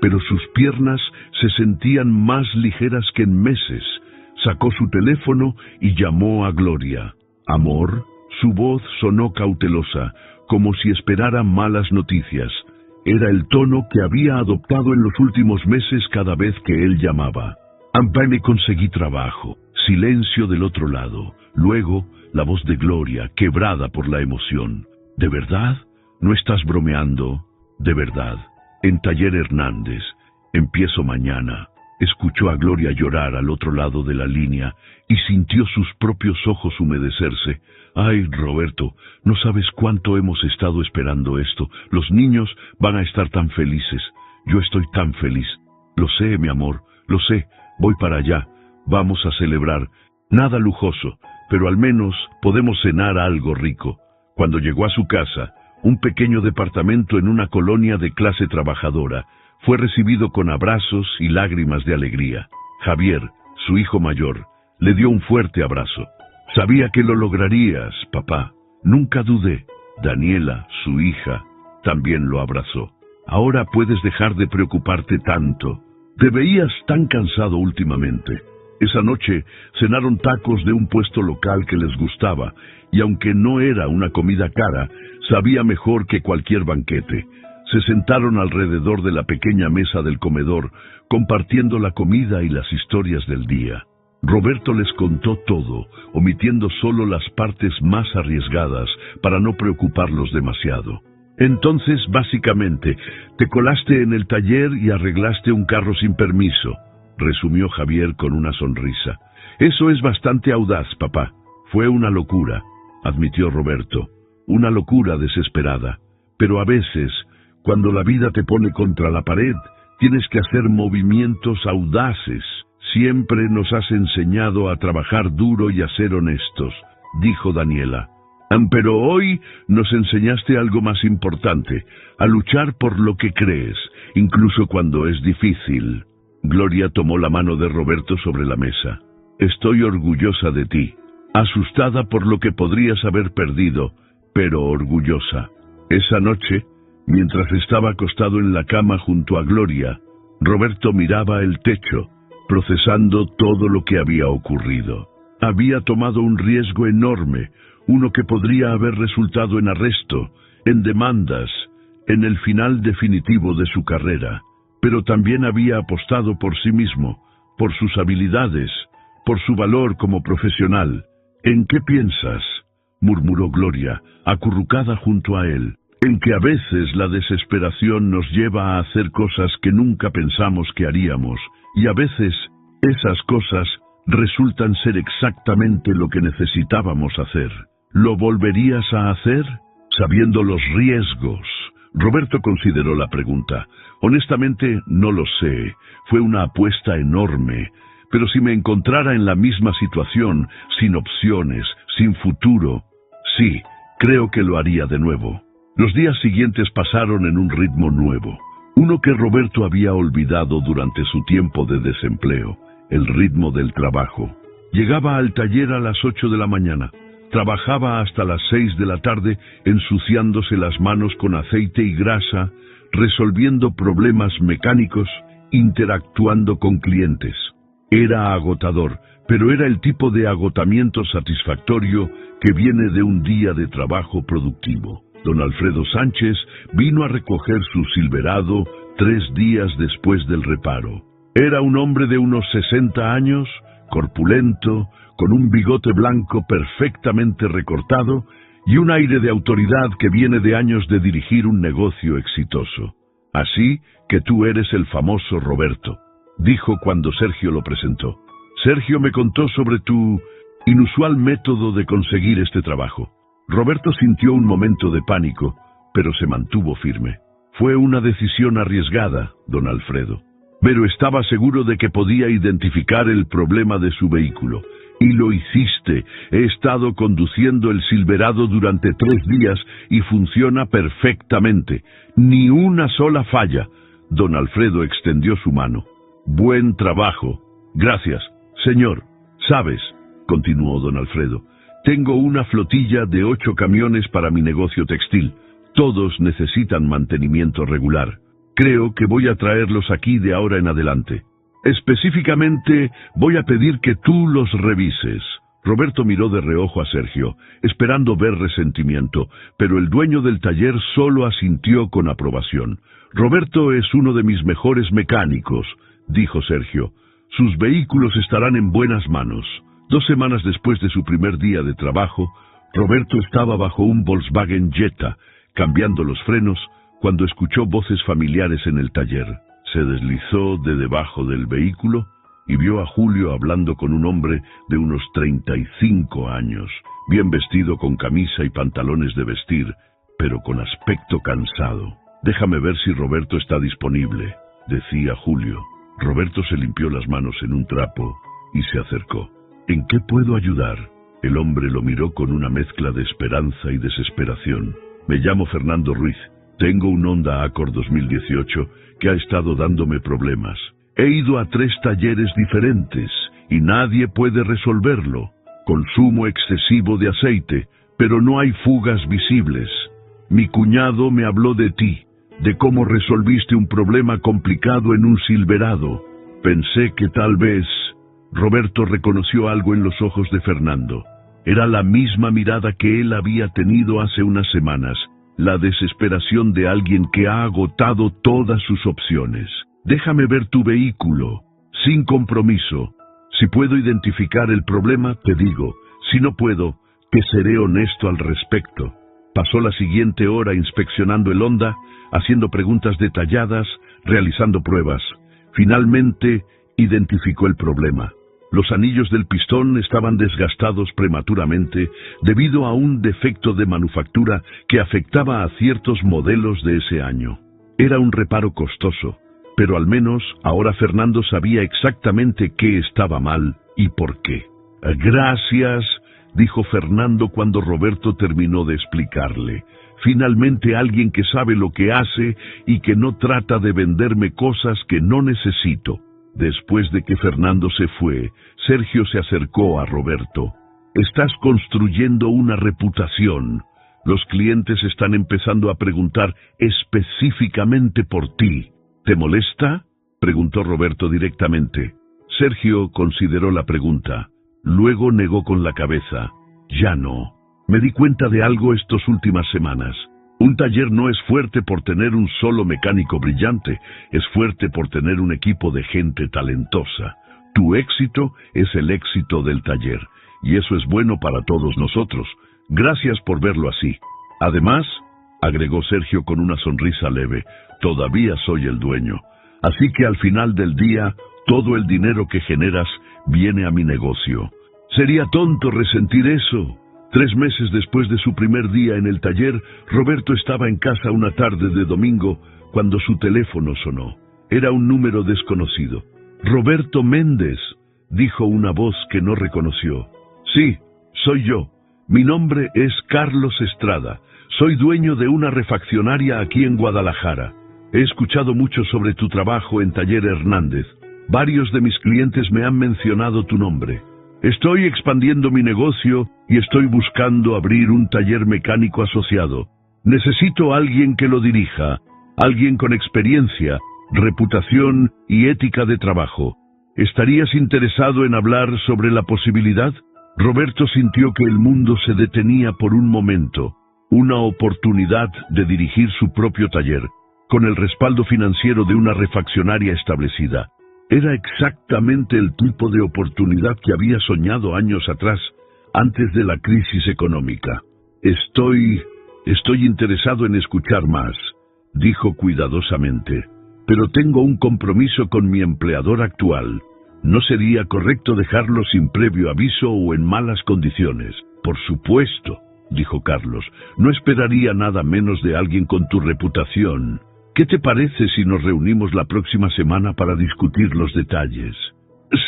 pero sus piernas se sentían más ligeras que en meses. Sacó su teléfono y llamó a Gloria. «Amor», su voz sonó cautelosa, como si esperara malas noticias. Era el tono que había adoptado en los últimos meses cada vez que él llamaba. «Me conseguí trabajo». Silencio del otro lado. Luego, la voz de Gloria, quebrada por la emoción. «¿De verdad? ¿No estás bromeando?» «De verdad. En Taller Hernández. Empiezo mañana». Escuchó a Gloria llorar al otro lado de la línea y sintió sus propios ojos humedecerse. «Ay, Roberto, no sabes cuánto hemos estado esperando esto. Los niños van a estar tan felices. Yo estoy tan feliz». «Lo sé, mi amor, lo sé. Voy para allá. Vamos a celebrar. Nada lujoso, pero al menos podemos cenar algo rico». Cuando llegó a su casa, un pequeño departamento en una colonia de clase trabajadora, fue recibido con abrazos y lágrimas de alegría. Javier, su hijo mayor, le dio un fuerte abrazo. «Sabía que lo lograrías, papá. Nunca dudé». Daniela, su hija, también lo abrazó. «Ahora puedes dejar de preocuparte tanto. Te veías tan cansado últimamente». Esa noche cenaron tacos de un puesto local que les gustaba, y aunque no era una comida cara, sabía mejor que cualquier banquete. Se sentaron alrededor de la pequeña mesa del comedor, compartiendo la comida y las historias del día. Roberto les contó todo, omitiendo solo las partes más arriesgadas para no preocuparlos demasiado. «Entonces, básicamente, te colaste en el taller y arreglaste un carro sin permiso», resumió Javier con una sonrisa. «Eso es bastante audaz, papá». «Fue una locura», admitió Roberto. «Una locura desesperada. Pero a veces, cuando la vida te pone contra la pared, tienes que hacer movimientos audaces. Siempre nos has enseñado a trabajar duro y a ser honestos», dijo Daniela. «Pero hoy nos enseñaste algo más importante, a luchar por lo que crees, incluso cuando es difícil». Gloria tomó la mano de Roberto sobre la mesa. «Estoy orgullosa de ti, asustada por lo que podrías haber perdido, pero orgullosa». Esa noche, mientras estaba acostado en la cama junto a Gloria, Roberto miraba el techo, procesando todo lo que había ocurrido. Había tomado un riesgo enorme, uno que podría haber resultado en arresto, en demandas, en el final definitivo de su carrera. Pero también había apostado por sí mismo, por sus habilidades, por su valor como profesional. ¿En qué piensas?, murmuró Gloria, acurrucada junto a él. En que a veces la desesperación nos lleva a hacer cosas que nunca pensamos que haríamos, y a veces esas cosas resultan ser exactamente lo que necesitábamos hacer. ¿Lo volverías a hacer? Sabiendo los riesgos. Roberto consideró la pregunta. Honestamente, no lo sé. Fue una apuesta enorme. Pero si me encontrara en la misma situación, sin opciones, sin futuro, sí, creo que lo haría de nuevo. Los días siguientes pasaron en un ritmo nuevo, uno que Roberto había olvidado durante su tiempo de desempleo, el ritmo del trabajo. Llegaba al taller a las 8 de la mañana, trabajaba hasta las 6 de la tarde, ensuciándose las manos con aceite y grasa, resolviendo problemas mecánicos, interactuando con clientes. Era agotador, pero era el tipo de agotamiento satisfactorio que viene de un día de trabajo productivo. Don Alfredo Sánchez vino a recoger su Silverado 3 días después del reparo. Era un hombre de unos 60 años, corpulento, con un bigote blanco perfectamente recortado y un aire de autoridad que viene de años de dirigir un negocio exitoso. Así que tú eres el famoso Roberto, dijo cuando Sergio lo presentó. Sergio me contó sobre tu inusual método de conseguir este trabajo. Roberto sintió un momento de pánico, pero se mantuvo firme. Fue una decisión arriesgada, don Alfredo, pero estaba seguro de que podía identificar el problema de su vehículo. Y lo hiciste. He estado conduciendo el Silverado durante 3 días y funciona perfectamente. Ni una sola falla. Don Alfredo extendió su mano. Buen trabajo. Gracias, señor. ¿Sabes?, continuó don Alfredo, tengo una flotilla de 8 camiones para mi negocio textil. Todos necesitan mantenimiento regular. Creo que voy a traerlos aquí de ahora en adelante. Específicamente, voy a pedir que tú los revises. Roberto miró de reojo a Sergio, esperando ver resentimiento, pero el dueño del taller solo asintió con aprobación. Roberto es uno de mis mejores mecánicos, dijo Sergio. Sus vehículos estarán en buenas manos. 2 semanas después de su primer día de trabajo, Roberto estaba bajo un Volkswagen Jetta, cambiando los frenos, cuando escuchó voces familiares en el taller. Se deslizó de debajo del vehículo y vio a Julio hablando con un hombre de unos 35 años, bien vestido con camisa y pantalones de vestir, pero con aspecto cansado. Déjame ver si Roberto está disponible, decía Julio. Roberto se limpió las manos en un trapo y se acercó. ¿En qué puedo ayudar? El hombre lo miró con una mezcla de esperanza y desesperación. Me llamo Fernando Ruiz. Tengo un Honda Accord 2018 que ha estado dándome problemas. He ido a 3 talleres diferentes y nadie puede resolverlo. Consumo excesivo de aceite, pero no hay fugas visibles. Mi cuñado me habló de ti, de cómo resolviste un problema complicado en un Silverado. Pensé que tal vez... Roberto reconoció algo en los ojos de Fernando. Era la misma mirada que él había tenido hace unas semanas, la desesperación de alguien que ha agotado todas sus opciones. Déjame ver tu vehículo, sin compromiso. Si puedo identificar el problema, te digo. Si no puedo, te seré honesto al respecto. Pasó la siguiente hora inspeccionando el Honda, haciendo preguntas detalladas, realizando pruebas. Finalmente, identificó el problema. Los anillos del pistón estaban desgastados prematuramente debido a un defecto de manufactura que afectaba a ciertos modelos de ese año. Era un reparo costoso, pero al menos ahora Fernando sabía exactamente qué estaba mal y por qué. Gracias, dijo Fernando cuando Roberto terminó de explicarle. Finalmente alguien que sabe lo que hace y que no trata de venderme cosas que no necesito. Después de que Fernando se fue, Sergio se acercó a Roberto. Estás construyendo una reputación. Los clientes están empezando a preguntar específicamente por ti. ¿Te molesta? preguntó Roberto directamente. Sergio consideró la pregunta. Luego negó con la cabeza. Ya no. Me di cuenta de algo estas últimas semanas. Un taller no es fuerte por tener un solo mecánico brillante, es fuerte por tener un equipo de gente talentosa. Tu éxito es el éxito del taller, y eso es bueno para todos nosotros. Gracias por verlo así. Además, agregó Sergio con una sonrisa leve, todavía soy el dueño. Así que al final del día, todo el dinero que generas viene a mi negocio. Sería tonto resentir eso. 3 meses después de su primer día en el taller, Roberto estaba en casa una tarde de domingo cuando su teléfono sonó. Era un número desconocido. «Roberto Méndez», dijo una voz que no reconoció. «Sí, soy yo. Mi nombre es Carlos Estrada. Soy dueño de una refaccionaria aquí en Guadalajara. He escuchado mucho sobre tu trabajo en Taller Hernández. Varios de mis clientes me han mencionado tu nombre. Estoy expandiendo mi negocio y estoy buscando abrir un taller mecánico asociado. Necesito a alguien que lo dirija, alguien con experiencia, reputación y ética de trabajo. ¿Estarías interesado en hablar sobre la posibilidad?» Roberto sintió que el mundo se detenía por un momento. Una oportunidad de dirigir su propio taller, con el respaldo financiero de una refaccionaria establecida. Era exactamente el tipo de oportunidad que había soñado años atrás, antes de la crisis económica. Estoy interesado en escuchar más», dijo cuidadosamente, «pero tengo un compromiso con mi empleador actual. No sería correcto dejarlo sin previo aviso o en malas condiciones». «Por supuesto», dijo Carlos, «no esperaría nada menos de alguien con tu reputación. ¿Qué te parece si nos reunimos la próxima semana para discutir los detalles?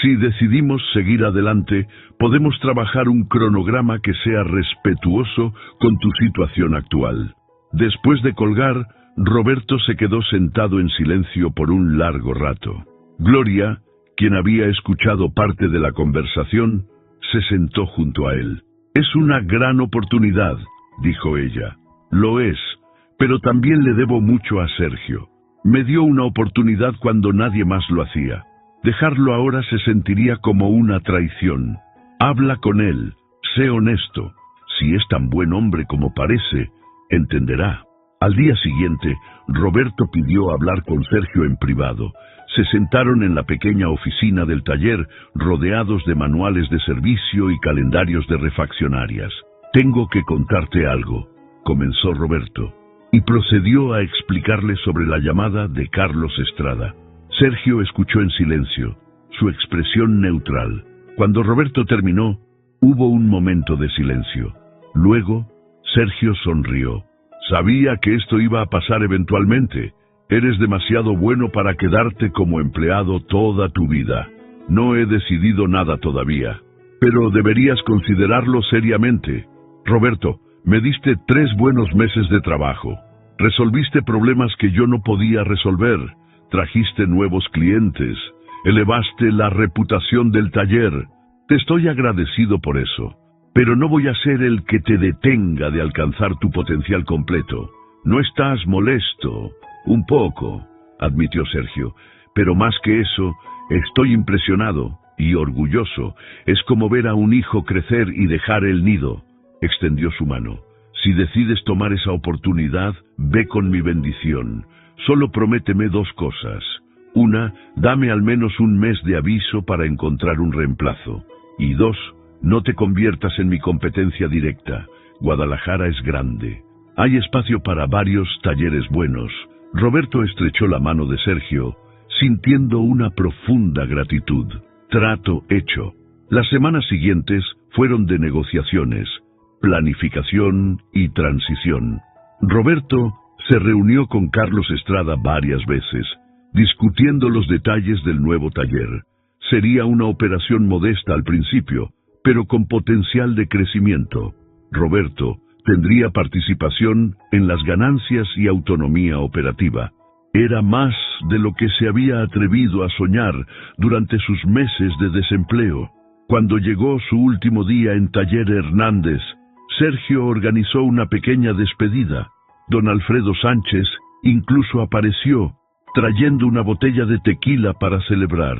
Si decidimos seguir adelante, podemos trabajar un cronograma que sea respetuoso con tu situación actual». Después de colgar, Roberto se quedó sentado en silencio por un largo rato. Gloria, quien había escuchado parte de la conversación, se sentó junto a él. «Es una gran oportunidad», dijo ella. «Lo es. Pero también le debo mucho a Sergio. Me dio una oportunidad cuando nadie más lo hacía. Dejarlo ahora se sentiría como una traición. Habla con él, sé honesto. Si es tan buen hombre como parece, entenderá». Al día siguiente, Roberto pidió hablar con Sergio en privado. Se sentaron en la pequeña oficina del taller, rodeados de manuales de servicio y calendarios de refaccionarias. «Tengo que contarte algo», comenzó Roberto, y procedió a explicarle sobre la llamada de Carlos Estrada. Sergio escuchó en silencio, su expresión neutral. Cuando Roberto terminó, hubo un momento de silencio. Luego, Sergio sonrió. «Sabía que esto iba a pasar eventualmente. Eres demasiado bueno para quedarte como empleado toda tu vida. No he decidido nada todavía, pero deberías considerarlo seriamente. Roberto, me diste 3 buenos meses de trabajo. Resolviste problemas que yo no podía resolver. Trajiste nuevos clientes. Elevaste la reputación del taller. Te estoy agradecido por eso. Pero no voy a ser el que te detenga de alcanzar tu potencial completo. No estás molesto». «Un poco», admitió Sergio, «pero más que eso, estoy impresionado y orgulloso. Es como ver a un hijo crecer y dejar el nido». Extendió su mano. «Si decides tomar esa oportunidad, ve con mi bendición. Solo prométeme 2 cosas. Una, dame al menos un mes de aviso para encontrar un reemplazo. Y 2, no te conviertas en mi competencia directa. Guadalajara es grande. Hay espacio para varios talleres buenos». Roberto estrechó la mano de Sergio, sintiendo una profunda gratitud. Trato hecho. Las semanas siguientes fueron de negociaciones, planificación y transición. Roberto se reunió con Carlos Estrada varias veces, discutiendo los detalles del nuevo taller. Sería una operación modesta al principio, pero con potencial de crecimiento. Roberto tendría participación en las ganancias y autonomía operativa. Era más de lo que se había atrevido a soñar durante sus meses de desempleo. Cuando llegó su último día en Taller Hernández, Sergio organizó una pequeña despedida. Don Alfredo Sánchez incluso apareció, trayendo una botella de tequila para celebrar.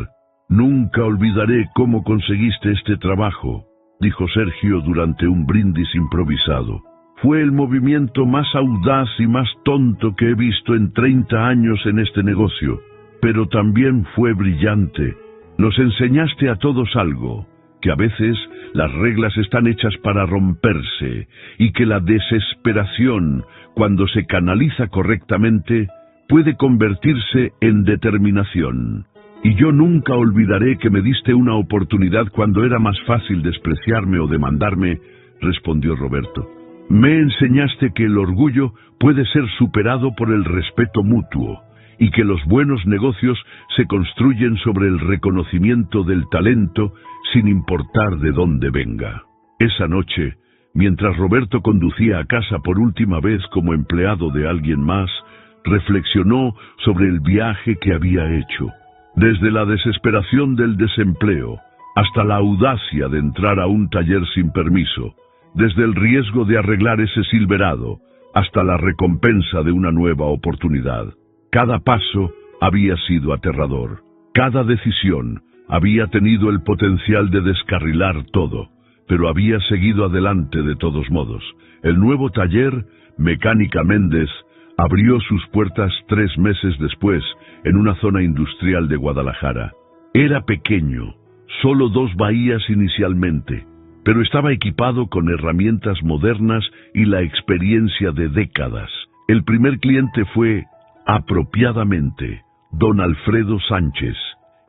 «Nunca olvidaré cómo conseguiste este trabajo», dijo Sergio durante un brindis improvisado. «Fue el movimiento más audaz y más tonto que he visto en 30 años en este negocio, pero también fue brillante. Nos enseñaste a todos algo, que a veces las reglas están hechas para romperse y que la desesperación, cuando se canaliza correctamente, puede convertirse en determinación. Y yo nunca olvidaré que me diste una oportunidad cuando era más fácil despreciarme o demandarme», respondió Roberto. «Me enseñaste que el orgullo puede ser superado por el respeto mutuo, y que los buenos negocios se construyen sobre el reconocimiento del talento sin importar de dónde venga». Esa noche, mientras Roberto conducía a casa por última vez como empleado de alguien más, reflexionó sobre el viaje que había hecho. Desde la desesperación del desempleo, hasta la audacia de entrar a un taller sin permiso, desde el riesgo de arreglar ese Silverado, hasta la recompensa de una nueva oportunidad. Cada paso había sido aterrador. Cada decisión había tenido el potencial de descarrilar todo, pero había seguido adelante de todos modos. El nuevo taller, Mecánica Méndez, abrió sus puertas 3 meses después, en una zona industrial de Guadalajara. Era pequeño, solo 2 bahías inicialmente, pero estaba equipado con herramientas modernas y la experiencia de décadas. El primer cliente fue, apropiadamente, don Alfredo Sánchez,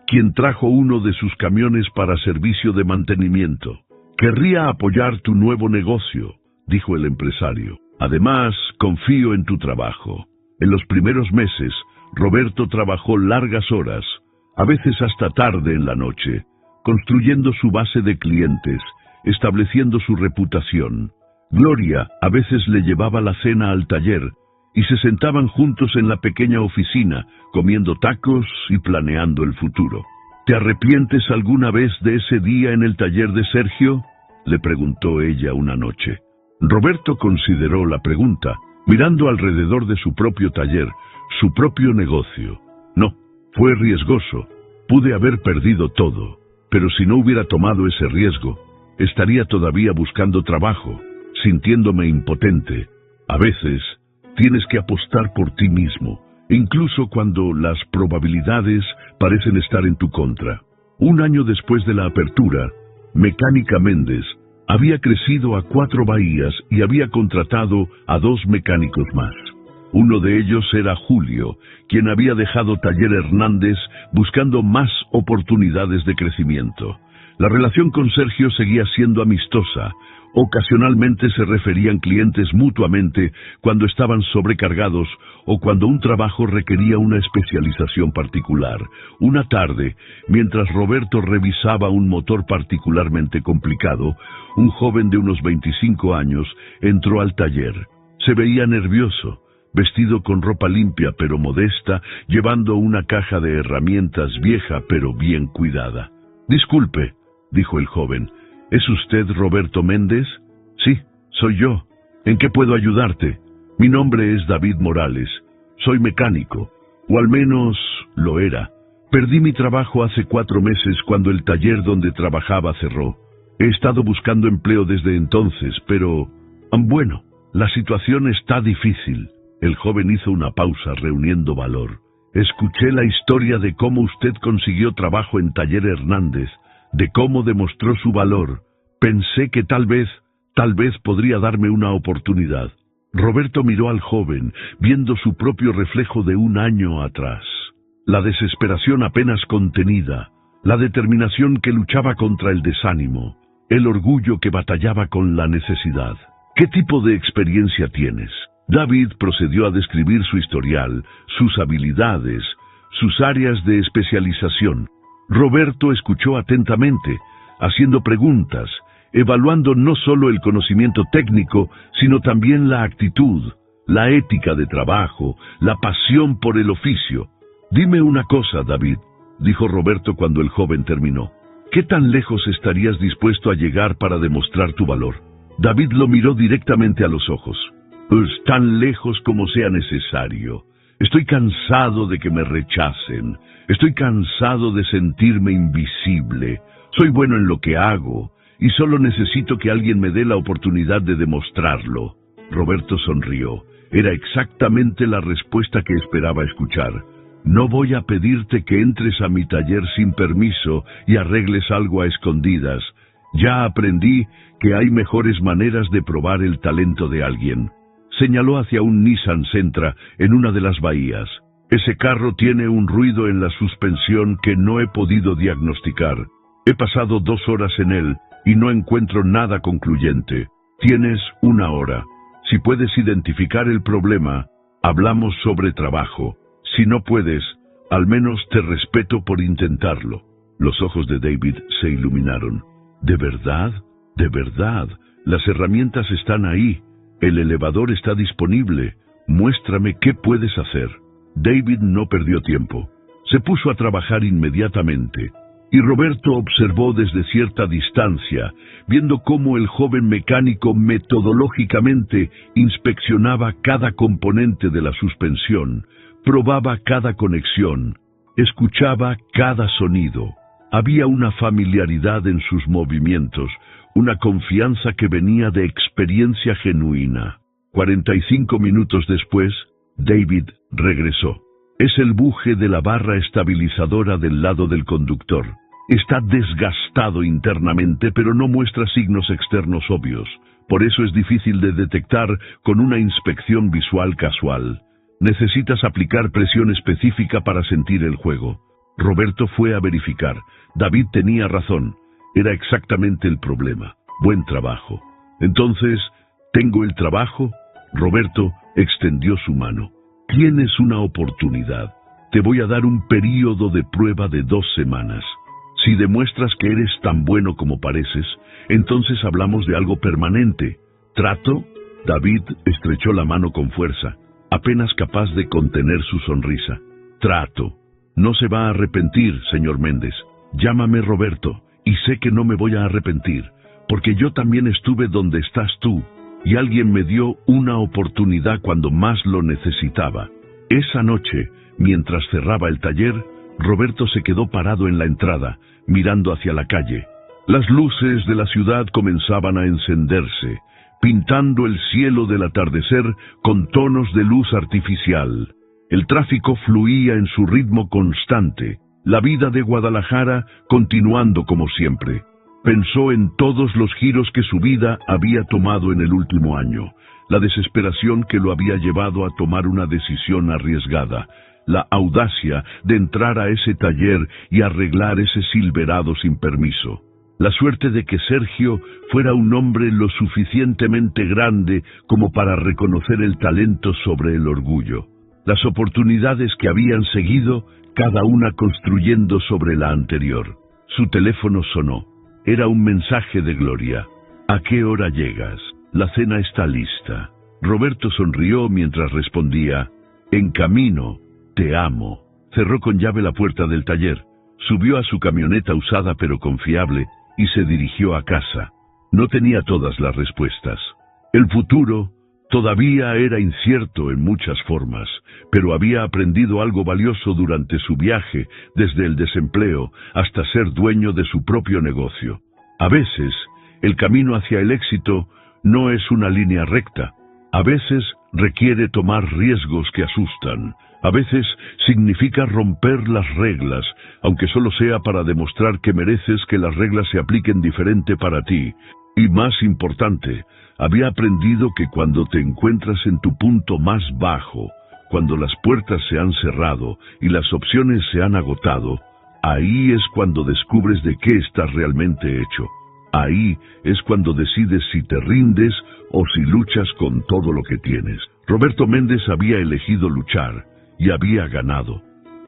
quien trajo uno de sus camiones para servicio de mantenimiento. «Querría apoyar tu nuevo negocio», dijo el empresario. «Además, confío en tu trabajo». En los primeros meses, Roberto trabajó largas horas, a veces hasta tarde en la noche, construyendo su base de clientes, estableciendo su reputación. Gloria a veces le llevaba la cena al taller y se sentaban juntos en la pequeña oficina, comiendo tacos y planeando el futuro. «¿Te arrepientes alguna vez de ese día en el taller de Sergio?», le preguntó ella una noche. Roberto consideró la pregunta, mirando alrededor de su propio taller, su propio negocio. «No, fue riesgoso. Pude haber perdido todo, pero si no hubiera tomado ese riesgo, estaría todavía buscando trabajo, sintiéndome impotente. A veces, tienes que apostar por ti mismo, incluso cuando las probabilidades parecen estar en tu contra». 1 año después de la apertura, Mecánica Méndez había crecido a 4 bahías y había contratado a 2 mecánicos más. Uno de ellos era Julio, quien había dejado Taller Hernández buscando más oportunidades de crecimiento. La relación con Sergio seguía siendo amistosa. Ocasionalmente se referían clientes mutuamente cuando estaban sobrecargados o cuando un trabajo requería una especialización particular. Una tarde, mientras Roberto revisaba un motor particularmente complicado, un joven de unos 25 años entró al taller. Se veía nervioso, vestido con ropa limpia pero modesta, llevando una caja de herramientas vieja pero bien cuidada. «Disculpe», dijo el joven, «¿es usted Roberto Méndez?» «Sí, soy yo. ¿En qué puedo ayudarte?» «Mi nombre es David Morales. Soy mecánico, o al menos lo era. Perdí mi trabajo hace 4 meses cuando el taller donde trabajaba cerró. He estado buscando empleo desde entonces, pero... bueno, la situación está difícil». El joven hizo una pausa reuniendo valor. «Escuché la historia de cómo usted consiguió trabajo en Taller Hernández, de cómo demostró su valor. Pensé que tal vez podría darme una oportunidad». Roberto miró al joven, viendo su propio reflejo de 1 año atrás. La desesperación apenas contenida, la determinación que luchaba contra el desánimo, el orgullo que batallaba con la necesidad. «¿Qué tipo de experiencia tienes?». David procedió a describir su historial, sus habilidades, sus áreas de especialización. Roberto escuchó atentamente, haciendo preguntas, evaluando no solo el conocimiento técnico, sino también la actitud, la ética de trabajo, la pasión por el oficio. «Dime una cosa, David», dijo Roberto cuando el joven terminó. «¿Qué tan lejos estarías dispuesto a llegar para demostrar tu valor?». David lo miró directamente a los ojos. «Pues tan lejos como sea necesario. Estoy cansado de que me rechacen. Estoy cansado de sentirme invisible. Soy bueno en lo que hago y solo necesito que alguien me dé la oportunidad de demostrarlo. Roberto sonrió. Era exactamente la respuesta que esperaba escuchar. No voy a pedirte que entres a mi taller sin permiso y arregles algo a escondidas. Ya aprendí que hay mejores maneras de probar el talento de alguien. Señaló hacia un Nissan Sentra en una de las bahías. Ese carro tiene un ruido en la suspensión que no he podido diagnosticar. He pasado 2 horas en él y no encuentro nada concluyente. Tienes 1 hora. Si puedes identificar el problema, hablamos sobre trabajo. Si no puedes, al menos te respeto por intentarlo. Los ojos de David se iluminaron. ¿De verdad? ¿De verdad? Las herramientas están ahí. El elevador está disponible. Muéstrame qué puedes hacer. David no perdió tiempo. Se puso a trabajar inmediatamente. Y Roberto observó desde cierta distancia, viendo cómo el joven mecánico metodológicamente inspeccionaba cada componente de la suspensión, probaba cada conexión, escuchaba cada sonido. Había una familiaridad en sus movimientos, una confianza que venía de experiencia genuina. 45 minutos después, David regresó. Es el buje de la barra estabilizadora del lado del conductor. Está desgastado internamente, pero no muestra signos externos obvios. Por eso es difícil de detectar con una inspección visual casual. Necesitas aplicar presión específica para sentir el juego. Roberto fue a verificar. David tenía razón. Era exactamente el problema. Buen trabajo. Entonces, ¿tengo el trabajo? Roberto extendió su mano. Tienes una oportunidad. Te voy a dar un período de prueba de 2 semanas. Si demuestras que eres tan bueno como pareces, entonces hablamos de algo permanente. ¿Trato? David estrechó la mano con fuerza, apenas capaz de contener su sonrisa. Trato. No se va a arrepentir, señor Méndez. Llámame Roberto, y sé que no me voy a arrepentir, porque yo también estuve donde estás tú, y alguien me dio una oportunidad cuando más lo necesitaba. Esa noche, mientras cerraba el taller, Roberto se quedó parado en la entrada, mirando hacia la calle. Las luces de la ciudad comenzaban a encenderse, pintando el cielo del atardecer con tonos de luz artificial. El tráfico fluía en su ritmo constante, la vida de Guadalajara continuando como siempre. Pensó en todos los giros que su vida había tomado en el último año, la desesperación que lo había llevado a tomar una decisión arriesgada, la audacia de entrar a ese taller y arreglar ese Silverado sin permiso. La suerte de que Sergio fuera un hombre lo suficientemente grande como para reconocer el talento sobre el orgullo. Las oportunidades que habían seguido, cada una construyendo sobre la anterior. Su teléfono sonó. Era un mensaje de Gloria. ¿A qué hora llegas? La cena está lista. Roberto sonrió mientras respondía, en camino, te amo. Cerró con llave la puerta del taller, subió a su camioneta usada pero confiable y se dirigió a casa. No tenía todas las respuestas. El futuro todavía era incierto en muchas formas, pero había aprendido algo valioso durante su viaje, desde el desempleo hasta ser dueño de su propio negocio. A veces, el camino hacia el éxito no es una línea recta. A veces requiere tomar riesgos que asustan. A veces significa romper las reglas, aunque solo sea para demostrar que mereces que las reglas se apliquen diferente para ti. Y más importante, había aprendido que cuando te encuentras en tu punto más bajo, cuando las puertas se han cerrado y las opciones se han agotado, ahí es cuando descubres de qué estás realmente hecho. Ahí es cuando decides si te rindes o si luchas con todo lo que tienes. Roberto Méndez había elegido luchar y había ganado.